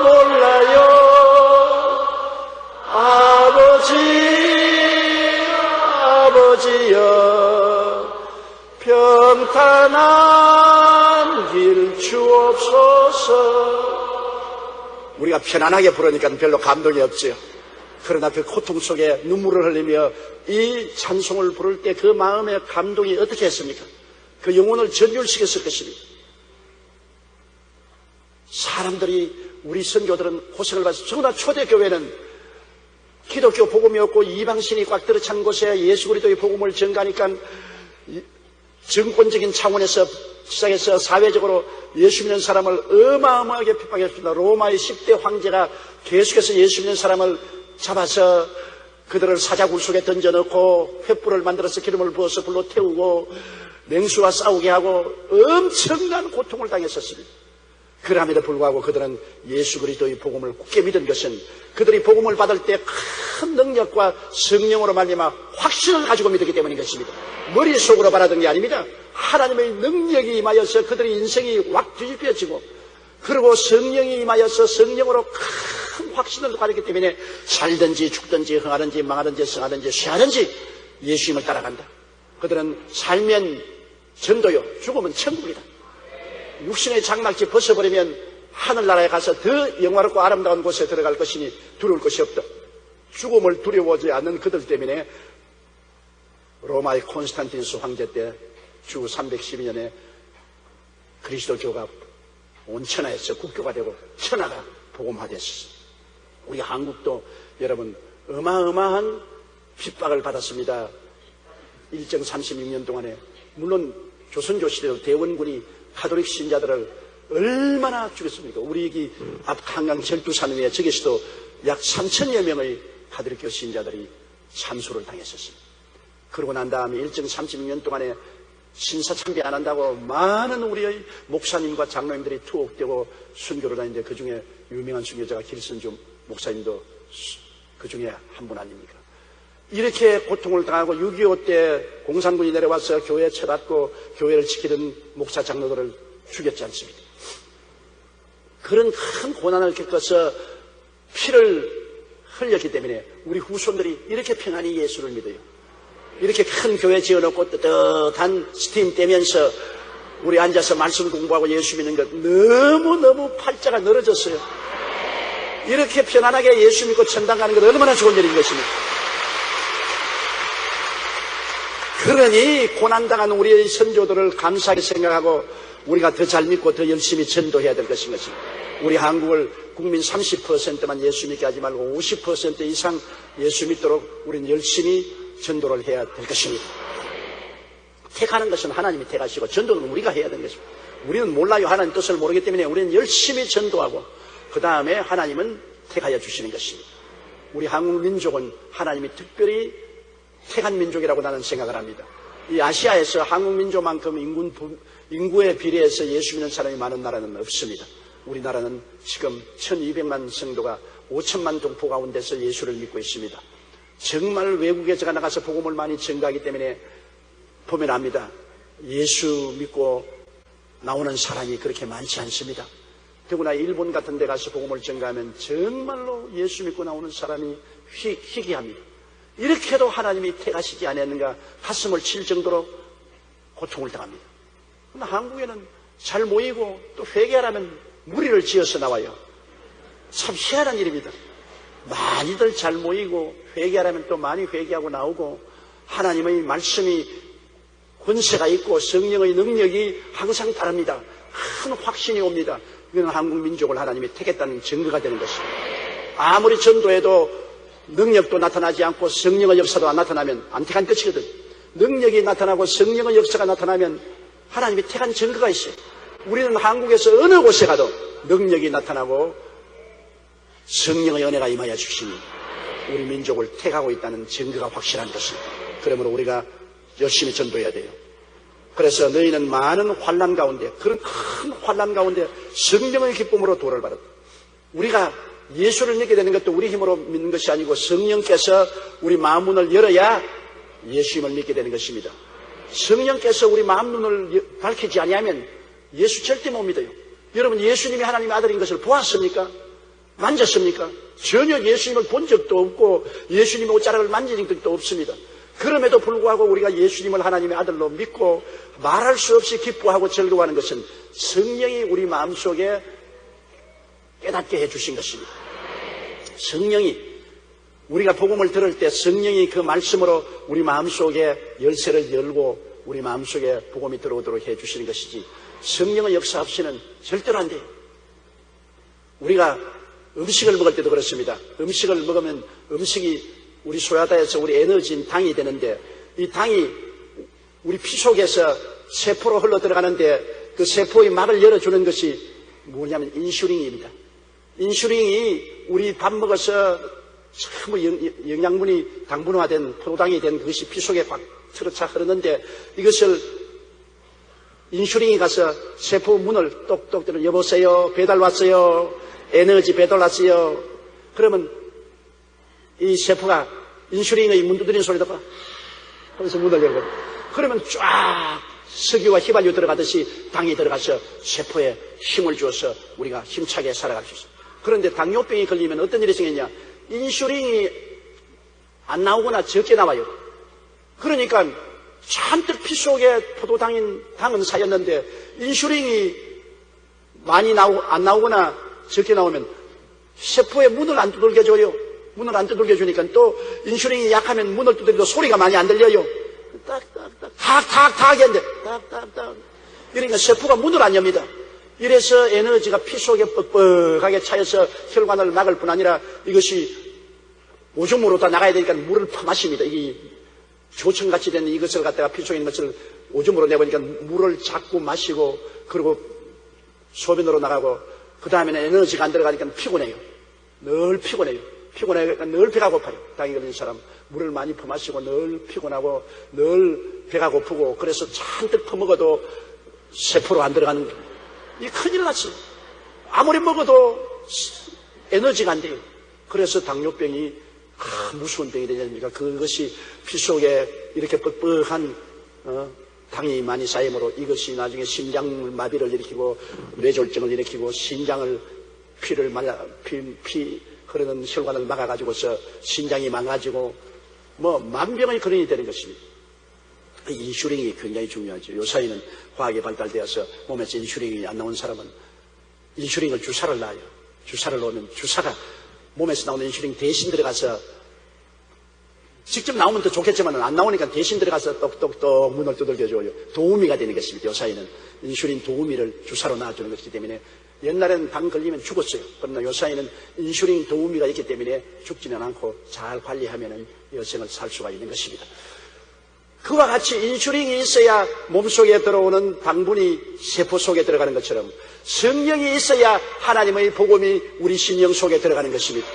몰라요. 아버지여 평탄한 길 주옵소서. 우리가 편안하게 부르니까 별로 감동이 없지요. 그러나 그 고통 속에 눈물을 흘리며 이 찬송을 부를 때 그 마음의 감동이 어떻게 했습니까? 그 영혼을 전율시켰을 것입니다. 사람들이, 우리 선교들은 고생을 받았습니다. 더구나 초대교회는 기독교 복음이 없고 이방신이 꽉 들어찬 곳에 예수 그리스도의 복음을 전가하니까 정권적인 차원에서 시작해서 사회적으로 예수 믿는 사람을 어마어마하게 핍박했습니다. 로마의 10대 황제가 계속해서 예수 믿는 사람을 잡아서 그들을 사자굴 속에 던져넣고 횃불을 만들어서 기름을 부어서 불로 태우고 맹수와 싸우게 하고 엄청난 고통을 당했었습니다. 그럼에도 불구하고 그들은 예수 그리스도의 복음을 굳게 믿은 것은 그들이 복음을 받을 때 큰 능력과 성령으로 말미암아 확신을 가지고 믿었기 때문인 것입니다. 머릿속으로 바라던 게 아닙니다. 하나님의 능력이 임하여서 그들의 인생이 확 뒤집혀지고, 그리고 성령이 임하여서 성령으로 큰 확신을 가졌기 때문에 살든지 죽든지 흥하든지 망하든지 성하든지 쇠하든지 예수님을 따라간다. 그들은 살면 전도요, 죽으면 천국이다. 육신의 장막지 벗어버리면 하늘나라에 가서 더 영화롭고 아름다운 곳에 들어갈 것이니 두려울 것이 없다. 죽음을 두려워하지 않는 그들 때문에 로마의 콘스탄티누스 황제 때 주 312년에 그리스도교가 온 천하에서 국교가 되고 천하가 복음화됐습니다. 우리 한국도 여러분 어마어마한 핍박을 받았습니다. 일정 36년 동안에. 물론 조선조 시대도 대원군이 가톨릭 신자들을 얼마나 죽였습니까? 우리 여기 앞 한강 절두산 위에 저기서도 약 3천여 명의 가톨릭교 신자들이 참수를 당했었습니다. 그러고 난 다음에 일정 36년 동안에 신사참배 안 한다고 많은 우리의 목사님과 장로님들이 투옥되고 순교를 다니는데 그 중에 유명한 순교자가 길선주 목사님도 그 중에 한 분 아닙니까? 이렇게 고통을 당하고 6.25 때 공산군이 내려와서 교회 쳐닫고 교회를 지키던 목사 장로들을 죽였지 않습니까? 그런 큰 고난을 겪어서 피를 흘렸기 때문에 우리 후손들이 이렇게 평안히 예수를 믿어요. 이렇게 큰 교회 지어놓고 뜨뜻한 스팀 떼면서 우리 앉아서 말씀 공부하고 예수 믿는 것 너무너무 팔자가 늘어졌어요. 이렇게 편안하게 예수 믿고 천당 가는 것 얼마나 좋은 일인 것입니까? 그러니 고난당한 우리의 선조들을 감사하게 생각하고 우리가 더 잘 믿고 더 열심히 전도해야 될 것인 것입니다. 우리 한국을 국민 30%만 예수 믿게 하지 말고 50% 이상 예수 믿도록 우리는 열심히 전도를 해야 될 것입니다. 택하는 것은 하나님이 택하시고 전도는 우리가 해야 되는 것입니다. 우리는 몰라요. 하나님 뜻을 모르기 때문에 우리는 열심히 전도하고 그 다음에 하나님은 택하여 주시는 것입니다. 우리 한국 민족은 하나님이 특별히 택한 민족이라고 나는 생각을 합니다. 이 아시아에서 한국 민족만큼 인구에 비례해서 예수 믿는 사람이 많은 나라는 없습니다. 우리나라는 지금 1200만 성도가 5천만 동포 가운데서 예수를 믿고 있습니다. 정말 외국에 제가 나가서 복음을 많이 전가하기 때문에 보면 압니다. 예수 믿고 나오는 사람이 그렇게 많지 않습니다. 더구나 일본 같은 데 가서 복음을 전가하면 정말로 예수 믿고 나오는 사람이 희귀합니다. 이렇게도 하나님이 택하시지 않았는가 가슴을 칠 정도로 고통을 당합니다. 그러나 한국에는 잘 모이고 또 회개하라면 무리를 지어서 나와요. 참 희한한 일입니다. 많이들 잘 모이고 회개하라면 또 많이 회개하고 나오고 하나님의 말씀이 권세가 있고 성령의 능력이 항상 따릅니다. 큰 확신이 옵니다. 이건 한국 민족을 하나님이 택했다는 증거가 되는 것입니다. 아무리 전도해도 능력도 나타나지 않고 성령의 역사도 안 나타나면 안 택한 끝이거든. 능력이 나타나고 성령의 역사가 나타나면 하나님이 택한 증거가 있어요. 우리는 한국에서 어느 곳에 가도 능력이 나타나고 성령의 은혜가 임하여 주시니 우리 민족을 택하고 있다는 증거가 확실한 것입니다. 그러므로 우리가 열심히 전도해야 돼요. 그래서 너희는 많은 환난 가운데, 그런 큰 환난 가운데 성령의 기쁨으로 도를 받았다. 우리가 예수를 믿게 되는 것도 우리 힘으로 믿는 것이 아니고 성령께서 우리 마음 문을 열어야 예수님을 믿게 되는 것입니다. 성령께서 우리 마음 눈을 밝히지 아니하면 예수 절대 못 믿어요. 여러분 예수님이 하나님의 아들인 것을 보았습니까? 만졌습니까? 전혀 예수님을 본 적도 없고 예수님의 옷자락을 만진 적도 없습니다. 그럼에도 불구하고 우리가 예수님을 하나님의 아들로 믿고 말할 수 없이 기뻐하고 즐거워하는 것은 성령이 우리 마음속에 깨닫게 해주신 것입니다. 성령이 우리가 복음을 들을 때 성령이 그 말씀으로 우리 마음속에 열쇠를 열고 우리 마음속에 복음이 들어오도록 해주시는 것이지, 성령의 역사 없이는 절대로 안 돼요. 우리가 음식을 먹을 때도 그렇습니다. 음식을 먹으면 음식이 우리 소화다에서 우리 에너지인 당이 되는데, 이 당이 우리 피 속에서 세포로 흘러 들어가는데 그 세포의 막을 열어주는 것이 뭐냐면 인슐린입니다. 인슐린이 우리 밥 먹어서 전부 영양분이 당분화된 포도당이 된 그것이 피 속에 꽉 틀어차 흐르는데, 이것을 인슐린이 가서 세포 문을 똑똑 들어, 여보세요, 배달 왔어요, 에너지 배달 왔어요. 그러면 이 세포가 인슐린의 문 두드리는 소리 듣고 하면서 문을 열고, 그러면 쫙 석유와 휘발유 들어가듯이 당이 들어가서 세포에 힘을 주어서 우리가 힘차게 살아갈 수 있어요. 그런데 당뇨병이 걸리면 어떤 일이 생기냐, 인슐린이 안 나오거나 적게 나와요. 그러니까 잔뜩 피 속에 당은 쌓였는데 인슐린이 많이 안 나오거나 적게 나오면 세포에 문을 안 두들겨 줘요. 문을 안 두들겨 주니까 또 인슐린이 약하면 문을 두들겨도 소리가 많이 안 들려요. 딱딱딱 탁탁탁 했는데 딱딱딱, 그러니까 세포가 문을 안 엽니다. 이래서 에너지가 피 속에 뻑뻑하게 차여서 혈관을 막을 뿐 아니라 이것이 오줌으로 다 나가야 되니까 물을 퍼마십니다. 이 조청같이 된 이것을 갖다가 피 속에 있는 것을 오줌으로 내보니까 물을 자꾸 마시고, 그리고 소변으로 나가고, 그 다음에는 에너지가 안 들어가니까 피곤해요. 늘 피곤해요. 피곤하니까 늘 배가 고파요. 당이 걸린 사람 물을 많이 퍼마시고 늘 피곤하고 늘 배가 고프고, 그래서 잔뜩 퍼먹어도 세포로 안 들어가는 거예요. 이 큰일 났어요. 아무리 먹어도 에너지가 안 돼요. 그래서 당뇨병이 무서운 병이 되지 않습니까? 그것이 피 속에 이렇게 뻑뻑한 당이 많이 쌓이므로 이것이 나중에 심장 마비를 일으키고 뇌졸중을 일으키고 신장을 피 흐르는 혈관을 막아가지고서 신장이 망가지고 만병의 근원이 되는 것입니다. 인슐린이 굉장히 중요하죠. 요사이는 과학이 발달되어서 몸에서 인슐린이 안 나온 사람은 인슐린을 주사를 놔요. 주사를 놓으면 주사가 몸에서 나오는 인슐린 대신 들어가서, 직접 나오면 더 좋겠지만 안 나오니까 대신 들어가서 똑똑똑 문을 두들겨줘요. 도우미가 되는 것입니다. 요사이는 인슐린 도우미를 주사로 놔주는 것이기 때문에, 옛날에는 당 걸리면 죽었어요. 그러나 요사이는 인슐린 도우미가 있기 때문에 죽지는 않고 잘 관리하면 여생을 살 수가 있는 것입니다. 그와 같이 인슐린이 있어야 몸속에 들어오는 당분이 세포 속에 들어가는 것처럼 성령이 있어야 하나님의 복음이 우리 심령 속에 들어가는 것입니다.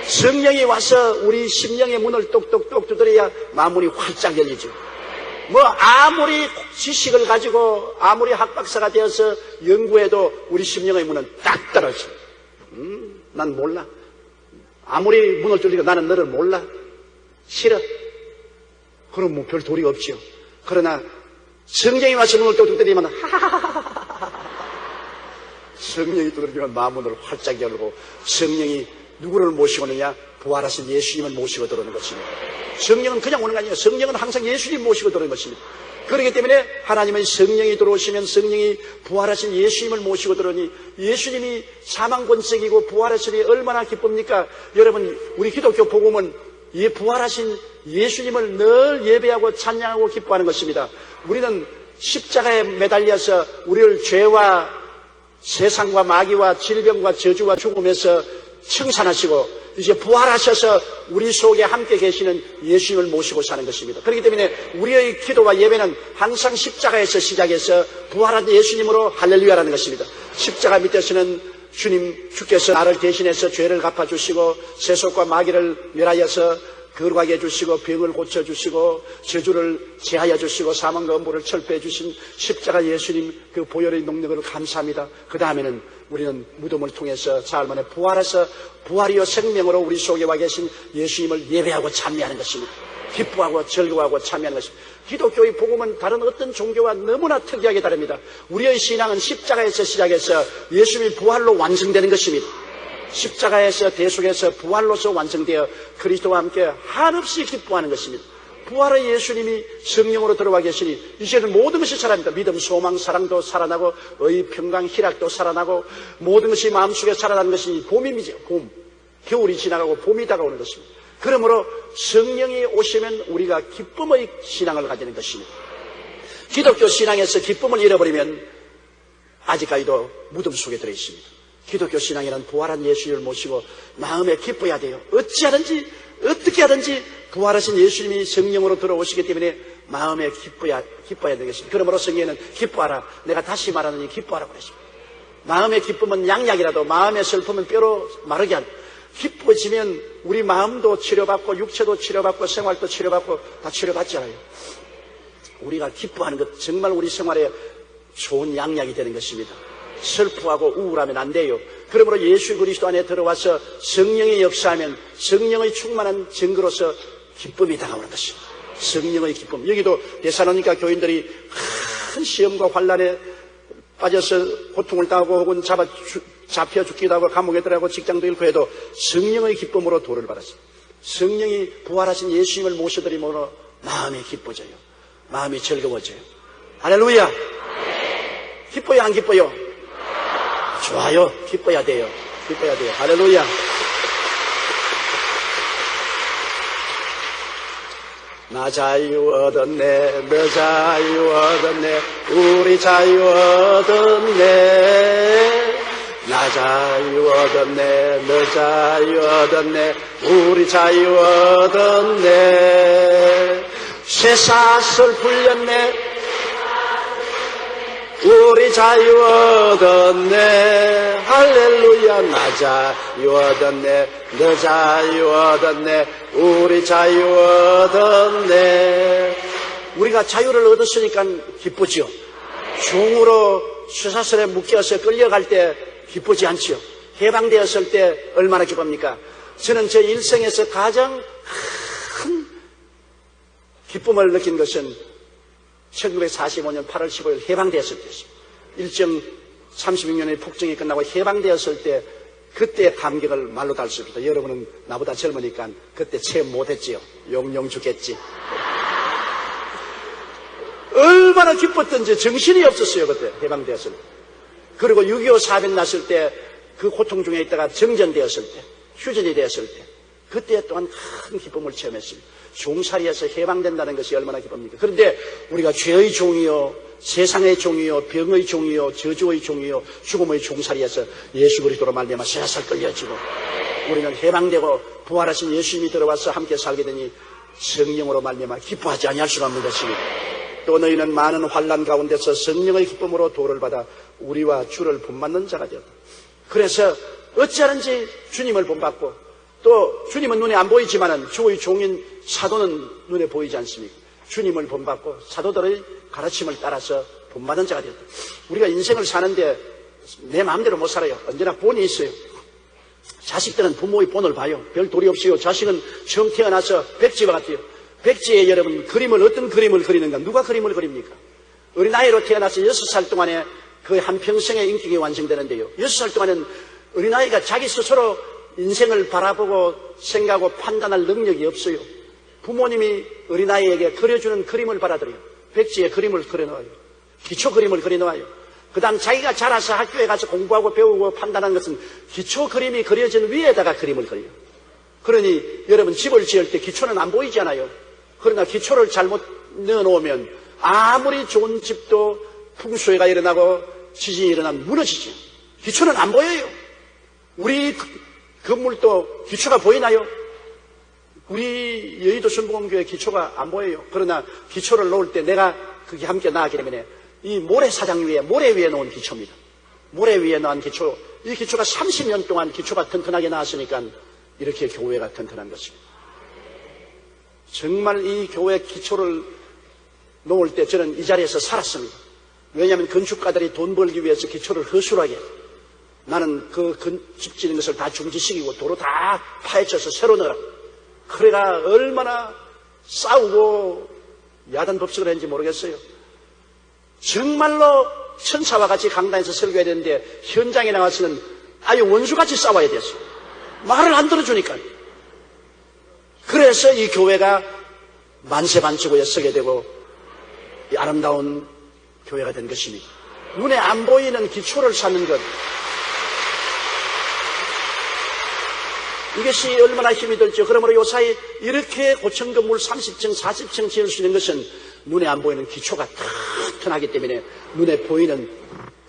성령이 와서 우리 심령의 문을 똑똑똑 두드려야 마문이 활짝 열리죠. 아무리 지식을 가지고 아무리 학박사가 되어서 연구해도 우리 심령의 문은 딱 떨어져. 난 몰라. 아무리 문을 두드리고 나는 너를 몰라. 싫어. 그럼 별 도리가 없지요. 그러나 성령이 와서 문을 똑똑 두드리면 성령이 두드리면 마문을 활짝 열고, 성령이 누구를 모시고 오느냐? 부활하신 예수님을 모시고 들어오는 것입니다. 성령은 그냥 오는 거 아니에요. 성령은 항상 예수님 모시고 들어오는 것입니다. 그렇기 때문에 하나님의 성령이 들어오시면 성령이 부활하신 예수님을 모시고 들어오니, 예수님이 사망 권sek이고 부활하시니 얼마나 기쁩니까? 여러분, 우리 기독교 복음은 이 부활하신 예수님을 늘 예배하고 찬양하고 기뻐하는 것입니다. 우리는 십자가에 매달려서 우리를 죄와 세상과 마귀와 질병과 저주와 죽음에서 청산하시고 이제 부활하셔서 우리 속에 함께 계시는 예수님을 모시고 사는 것입니다. 그렇기 때문에 우리의 기도와 예배는 항상 십자가에서 시작해서 부활한 예수님으로 할렐루야라는 것입니다. 십자가 밑에서는 주께서 나를 대신해서 죄를 갚아주시고 세속과 마귀를 멸하여서 거룩하게 해주시고 병을 고쳐주시고 저주를 제하여 주시고 사망과 엄부를 철폐해 주신 십자가 예수님 그 보혈의 능력을 감사합니다. 그 다음에는 우리는 무덤을 통해서 사흘 만에 부활해서 부활이요 생명으로 우리 속에 와 계신 예수님을 예배하고 찬미하는 것입니다. 기뻐하고 즐거워하고 참여하는 것입니다. 기독교의 복음은 다른 어떤 종교와 너무나 특이하게 다릅니다. 우리의 신앙은 십자가에서 시작해서 예수님이 부활로 완성되는 것입니다. 십자가에서 대속에서 부활로서 완성되어 그리스도와 함께 한없이 기뻐하는 것입니다. 부활의 예수님이 성령으로 들어와 계시니 이제는 모든 것이 살아납니다. 믿음, 소망, 사랑도 살아나고 의, 평강, 희락도 살아나고 모든 것이 마음속에 살아나는 것이 봄입니다. 봄. 겨울이 지나가고 봄이 다가오는 것입니다. 그러므로 성령이 오시면 우리가 기쁨의 신앙을 가지는 것입니다. 기독교 신앙에서 기쁨을 잃어버리면 아직까지도 무덤 속에 들어있습니다. 기독교 신앙이란 부활한 예수님을 모시고 마음에 기뻐야 돼요. 어찌하든지 어떻게 하든지 부활하신 예수님이 성령으로 들어오시기 때문에 마음에 기뻐야 되겠습니다. 그러므로 성경에는 기뻐하라. 내가 다시 말하느니 기뻐하라고 그랬습니다. 마음의 기쁨은 양약이라도 마음의 슬픔은 뼈로 마르게 한. 기뻐지면 우리 마음도 치료받고 육체도 치료받고 생활도 치료받고 다 치료받잖아요. 우리가 기뻐하는 것 정말 우리 생활에 좋은 양약이 되는 것입니다. 슬퍼하고 우울하면 안 돼요. 그러므로 예수 그리스도 안에 들어와서 성령이 역사하면 성령의 충만한 증거로서 기쁨이 다가오는 것입니다. 성령의 기쁨. 여기도 데살로니가 교인들이 큰 시험과 환난에 빠져서 고통을 당하고 혹은 잡혀 죽기도 하고 감옥에 들어가고 직장도 잃고 해도 성령의 기쁨으로 도를 받았습니다. 성령이 부활하신 예수님을 모셔드림으로 마음이 기뻐져요. 마음이 즐거워져요. 할렐루야. 기뻐요 안 기뻐요? 좋아요. 기뻐야 돼요. 기뻐야 돼요. 할렐루야. 나 자유 얻었네. 너 자유 얻었네. 우리 자유 얻었네. 나 자유 얻었네. 너 자유 얻었네. 우리 자유 얻었네. 쇠사슬 풀렸네. 우리 자유 얻었네. 할렐루야. 나 자유 얻었네. 너 자유 얻었네. 우리 자유 얻었네. 우리가 자유를 얻었으니까 기쁘지요. 종으로 쇠사슬에 묶여서 끌려갈 때 기쁘지 않지요. 해방되었을 때 얼마나 기쁩니까? 저는 제 일생에서 가장 큰 기쁨을 느낀 것은 1945년 8월 15일 해방되었을 때였습니다. 일정 36년의 폭정이 끝나고 해방되었을 때 그때의 감격을 말로 달 수 없습니다. 여러분은 나보다 젊으니까 그때 체험 못했지요. 용용 죽겠지. 얼마나 기뻤던지 정신이 없었어요. 그때 해방되었을 때. 그리고 6.25 사변 났을 때 그 고통 중에 있다가 정전되었을 때, 휴전이 되었을 때 그때 또한 큰 기쁨을 체험했습니다. 종살이에서 해방된다는 것이 얼마나 기쁩니까? 그런데 우리가 죄의 종이요, 세상의 종이요, 병의 종이요, 저주의 종이요, 죽음의 종살이에서 예수 그리스도로 말미암아 쇠사슬 끌려지고 우리는 해방되고 부활하신 예수님이 들어와서 함께 살게 되니 성령으로 말미암아 기뻐하지 아니할 수가 없는 것입니다. 또 너희는 많은 환난 가운데서 성령의 기쁨으로 도를 받아 우리와 주를 본받는 자가 되었다. 그래서 어찌하든지 주님을 본받고 또 주님은 눈에 안 보이지만은 주의 종인 사도는 눈에 보이지 않습니까? 주님을 본받고 사도들의 가르침을 따라서 본받는 자가 되었다. 우리가 인생을 사는데 내 마음대로 못 살아요. 언제나 본이 있어요. 자식들은 부모의 본을 봐요. 별 도리 없이요. 자식은 처음 태어나서 백지와 같아요. 백지에 여러분 그림을 어떤 그림을 그리는가? 누가 그림을 그립니까? 어린아이로 태어나서 6살 동안에 거의 한평생의 인격이 완성되는데요. 6살 동안은 어린아이가 자기 스스로 인생을 바라보고 생각하고 판단할 능력이 없어요. 부모님이 어린아이에게 그려주는 그림을 받아들여요. 백지에 그림을 그려놓아요. 기초 그림을 그려놓아요. 그 다음 자기가 자라서 학교에 가서 공부하고 배우고 판단하는 것은 기초 그림이 그려진 위에다가 그림을 그려요. 그러니 여러분 집을 지을 때 기초는 안 보이잖아요. 그러나 기초를 잘못 넣어놓으면 아무리 좋은 집도 풍수해가 일어나고 지진이 일어나면 무너지죠. 기초는 안 보여요. 우리 건물도 기초가 보이나요? 우리 여의도 순복음교회 기초가 안 보여요. 그러나 기초를 놓을 때 내가 그게 함께 나가기 때문에 이 모래사장 위에, 모래 위에 놓은 기초입니다. 모래 위에 놓은 기초. 이 기초가 30년 동안 기초가 튼튼하게 나왔으니까 이렇게 교회가 튼튼한 것입니다. 정말 이 교회 기초를 놓을 때 저는 이 자리에서 살았습니다. 왜냐하면 건축가들이 돈 벌기 위해서 기초를 허술하게 나는 집 짓는 것을 다 중지시키고 도로 다 파헤쳐서 새로 넣어라. 그래가 얼마나 싸우고 야단 법석을 했는지 모르겠어요. 정말로 천사와 같이 강단에서 설교해야 되는데 현장에 나가서는 아예 원수같이 싸워야 됐어요. 말을 안 들어주니까. 그래서 이 교회가 만세반치고에 서게 되고 이 아름다운 교회가 된 것입니다. 눈에 안 보이는 기초를 쌓는 것. 이것이 얼마나 힘이 들죠. 그러므로 요사이 이렇게 고층 건물 30층, 40층 지을 수 있는 것은 눈에 안 보이는 기초가 튼튼하기 때문에 눈에 보이는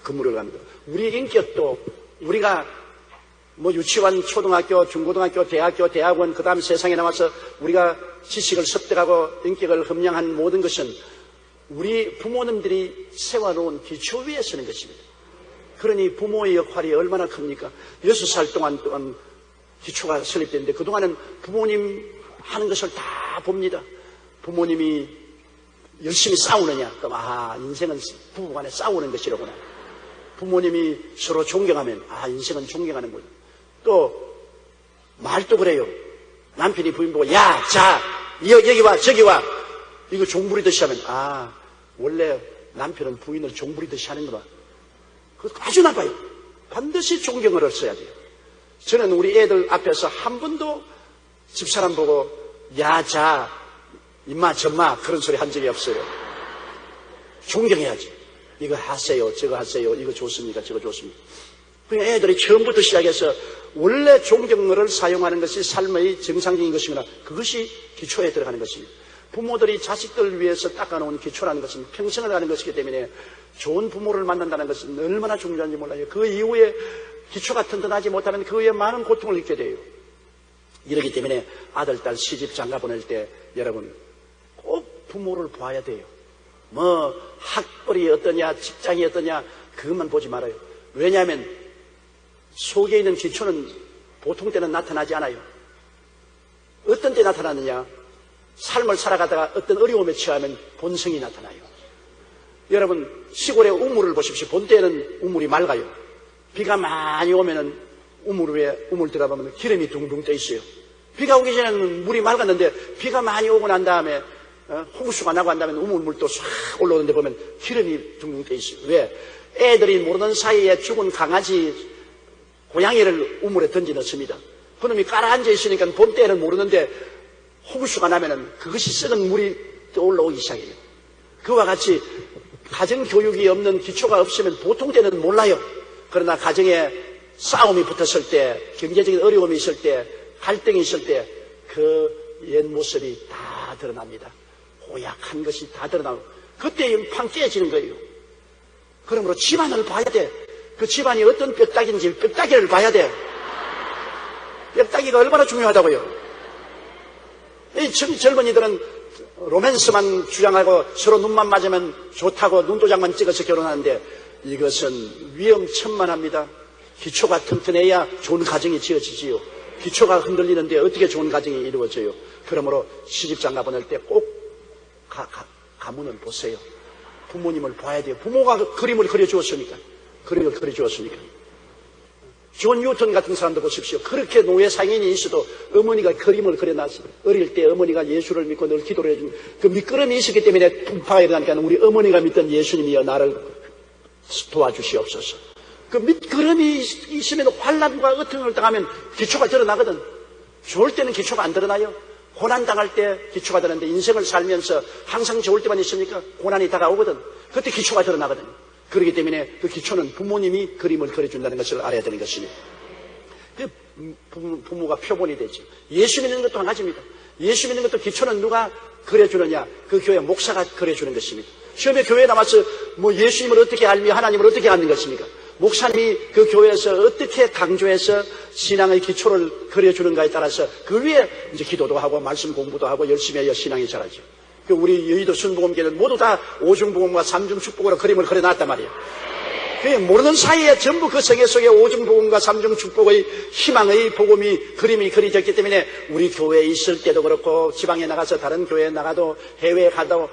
건물을 갑니다. 우리 인격도 우리가 유치원, 초등학교, 중고등학교, 대학교, 대학원, 그 다음 세상에 나와서 우리가 지식을 습득하고 인격을 함양한 모든 것은 우리 부모님들이 세워놓은 기초 위에 서는 것입니다. 그러니 부모의 역할이 얼마나 큽니까? 6살 동안 기초가 설립됐는데 그동안은 부모님 하는 것을 다 봅니다. 부모님이 열심히 싸우느냐? 그럼 인생은 부부간에 싸우는 것이로구나. 부모님이 서로 존경하면 인생은 존경하는구나. 또 말도 그래요. 남편이 부인 보고 야, 자, 여기 와, 저기 와. 이거 종부리듯이 하면 원래 남편은 부인을 종부리듯이 하는구나. 그거 아주 나빠요. 반드시 존경을 했어야 돼요. 저는 우리 애들 앞에서 한 번도 집사람 보고 야, 자, 임마, 점마 그런 소리 한 적이 없어요. 존경해야지. 이거 하세요, 저거 하세요, 이거 좋습니까, 저거 좋습니까. 그러니까 애들이 처음부터 시작해서 원래 존경어를 사용하는 것이 삶의 정상적인 것이구나. 그것이 기초에 들어가는 것입니다. 부모들이 자식들을 위해서 닦아놓은 기초라는 것은 평생을 가는 것이기 때문에 좋은 부모를 만난다는 것은 얼마나 중요한지 몰라요. 그 이후에 기초가 튼튼하지 못하면 그 후에 많은 고통을 겪게 돼요. 이러기 때문에 아들, 딸 시집 장가 보낼 때 여러분 꼭 부모를 봐야 돼요. 학벌이 어떠냐, 직장이 어떠냐 그것만 보지 말아요. 왜냐하면 속에 있는 기초는 보통 때는 나타나지 않아요. 어떤 때 나타나느냐? 삶을 살아가다가 어떤 어려움에 처하면 본성이 나타나요. 여러분 시골의 우물을 보십시오. 본 때는 우물이 맑아요. 비가 많이 오면은 우물 위에 우물 들어가보면 기름이 둥둥 떠 있어요. 비가 오기 전에는 물이 맑았는데 비가 많이 오고 난 다음에 홍수가 나고 한 다음에 우물물도 싹 올라오는데 보면 기름이 둥둥 떠 있어요. 왜? 애들이 모르는 사이에 죽은 강아지, 고양이를 우물에 던져 넣습니다. 그놈이 깔아앉아 있으니까 본 때는 모르는데 홍수가 나면은 그것이 썩은 물이 떠올라오기 시작해요. 그와 같이 가정교육이 없는 기초가 없으면 보통 때는 몰라요. 그러나 가정에 싸움이 붙었을 때, 경제적인 어려움이 있을 때, 갈등이 있을 때 그 옛 모습이 다 드러납니다. 고약한 것이 다 드러나고 그때 팡 깨지는 거예요. 그러므로 집안을 봐야 돼. 그 집안이 어떤 뼈다귀인지 뼈다귀를 봐야 돼. 뼈다귀가 얼마나 중요하다고요. 이 젊은이들은 로맨스만 주장하고 서로 눈만 맞으면 좋다고 눈도장만 찍어서 결혼하는데 이것은 위험천만합니다. 기초가 튼튼해야 좋은 가정이 지어지지요. 기초가 흔들리는데 어떻게 좋은 가정이 이루어져요. 그러므로 시집장가 보낼 때 꼭 가문을 보세요. 부모님을 봐야 돼요. 부모가 그림을 그려주었으니까. 그림을 그려주었으니까. 존 뉴턴 같은 사람도 보십시오. 그렇게 노예 상인이 있어도 어머니가 그림을 그려놨어요. 어릴 때 어머니가 예수를 믿고 늘 기도를 해준 그 밑거름이 있었기 때문에 풍파가 일어나니까 우리 어머니가 믿던 예수님이여 나를 도와주시옵소서. 그 밑거름이 있으면 환난과 어통을 당하면 기초가 드러나거든. 좋을 때는 기초가 안 드러나요. 고난당할 때 기초가 드러나는데 인생을 살면서 항상 좋을 때만 있습니까? 고난이 다가오거든. 그때 기초가 드러나거든. 그렇기 때문에 그 기초는 부모님이 그림을 그려준다는 것을 알아야 되는 것입니다. 그 부모가 표본이 되죠. 예수 믿는 것도 한 가지입니다. 예수 믿는 것도 기초는 누가 그려주느냐? 그 교회 목사가 그려주는 것입니다. 시험에 교회에 나와서 예수님을 어떻게 알며 하나님을 어떻게 아는 것입니까? 목사님이 그 교회에서 어떻게 강조해서 신앙의 기초를 그려주는가에 따라서 그 위에 이제 기도도 하고 말씀 공부도 하고 열심히 해야 신앙이 자라죠. 우리 여의도 순복음교회는 모두 다 오중복음과 삼중축복으로 그림을 그려놨단 말이에요. 모르는 사이에 전부 그 성경 속에 오중복음과 삼중축복의 희망의 복음이 그림이 그려졌기 때문에 우리 교회에 있을 때도 그렇고 지방에 나가서 다른 교회에 나가도 해외에 가도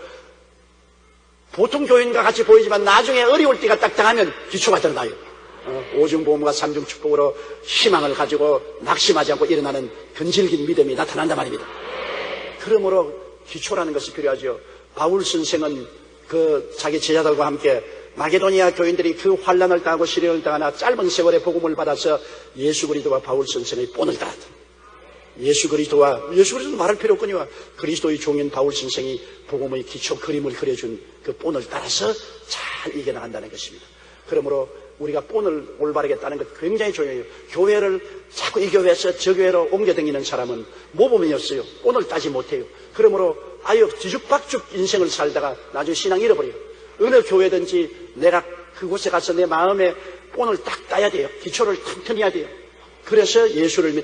보통 교인과 같이 보이지만 나중에 어려울 때가 딱 당하면 기초가 드러나요. 오중복음과 삼중축복으로 희망을 가지고 낙심하지 않고 일어나는 근질긴 믿음이 나타난단 말입니다. 그러므로 기초라는 것이 필요하죠. 바울 선생은 자기 제자들과 함께 마게도니아 교인들이 그 환난을 당하고 시련을 당하나 짧은 세월에 복음을 받아서 예수 그리스도와 바울 선생의 본을 따랐다. 예수 그리스도는 말할 필요 없거니와 그리스도의 종인 바울 선생이 복음의 기초 그림을 그려준 그 본을 따라서 잘 이겨나간다는 것입니다. 그러므로 우리가 본을 올바르게 따는 것 굉장히 중요해요. 교회를 자꾸 이 교회에서 저 교회로 옮겨다니는 사람은 모범이었어요. 본을 따지 못해요. 그러므로 아유 뒤죽박죽 인생을 살다가 나중에 신앙 잃어버려요. 어느 교회든지 내가 그곳에 가서 내 마음에 본을 딱 따야 돼요. 기초를 튼튼히 해야 돼요. 그래서 예수를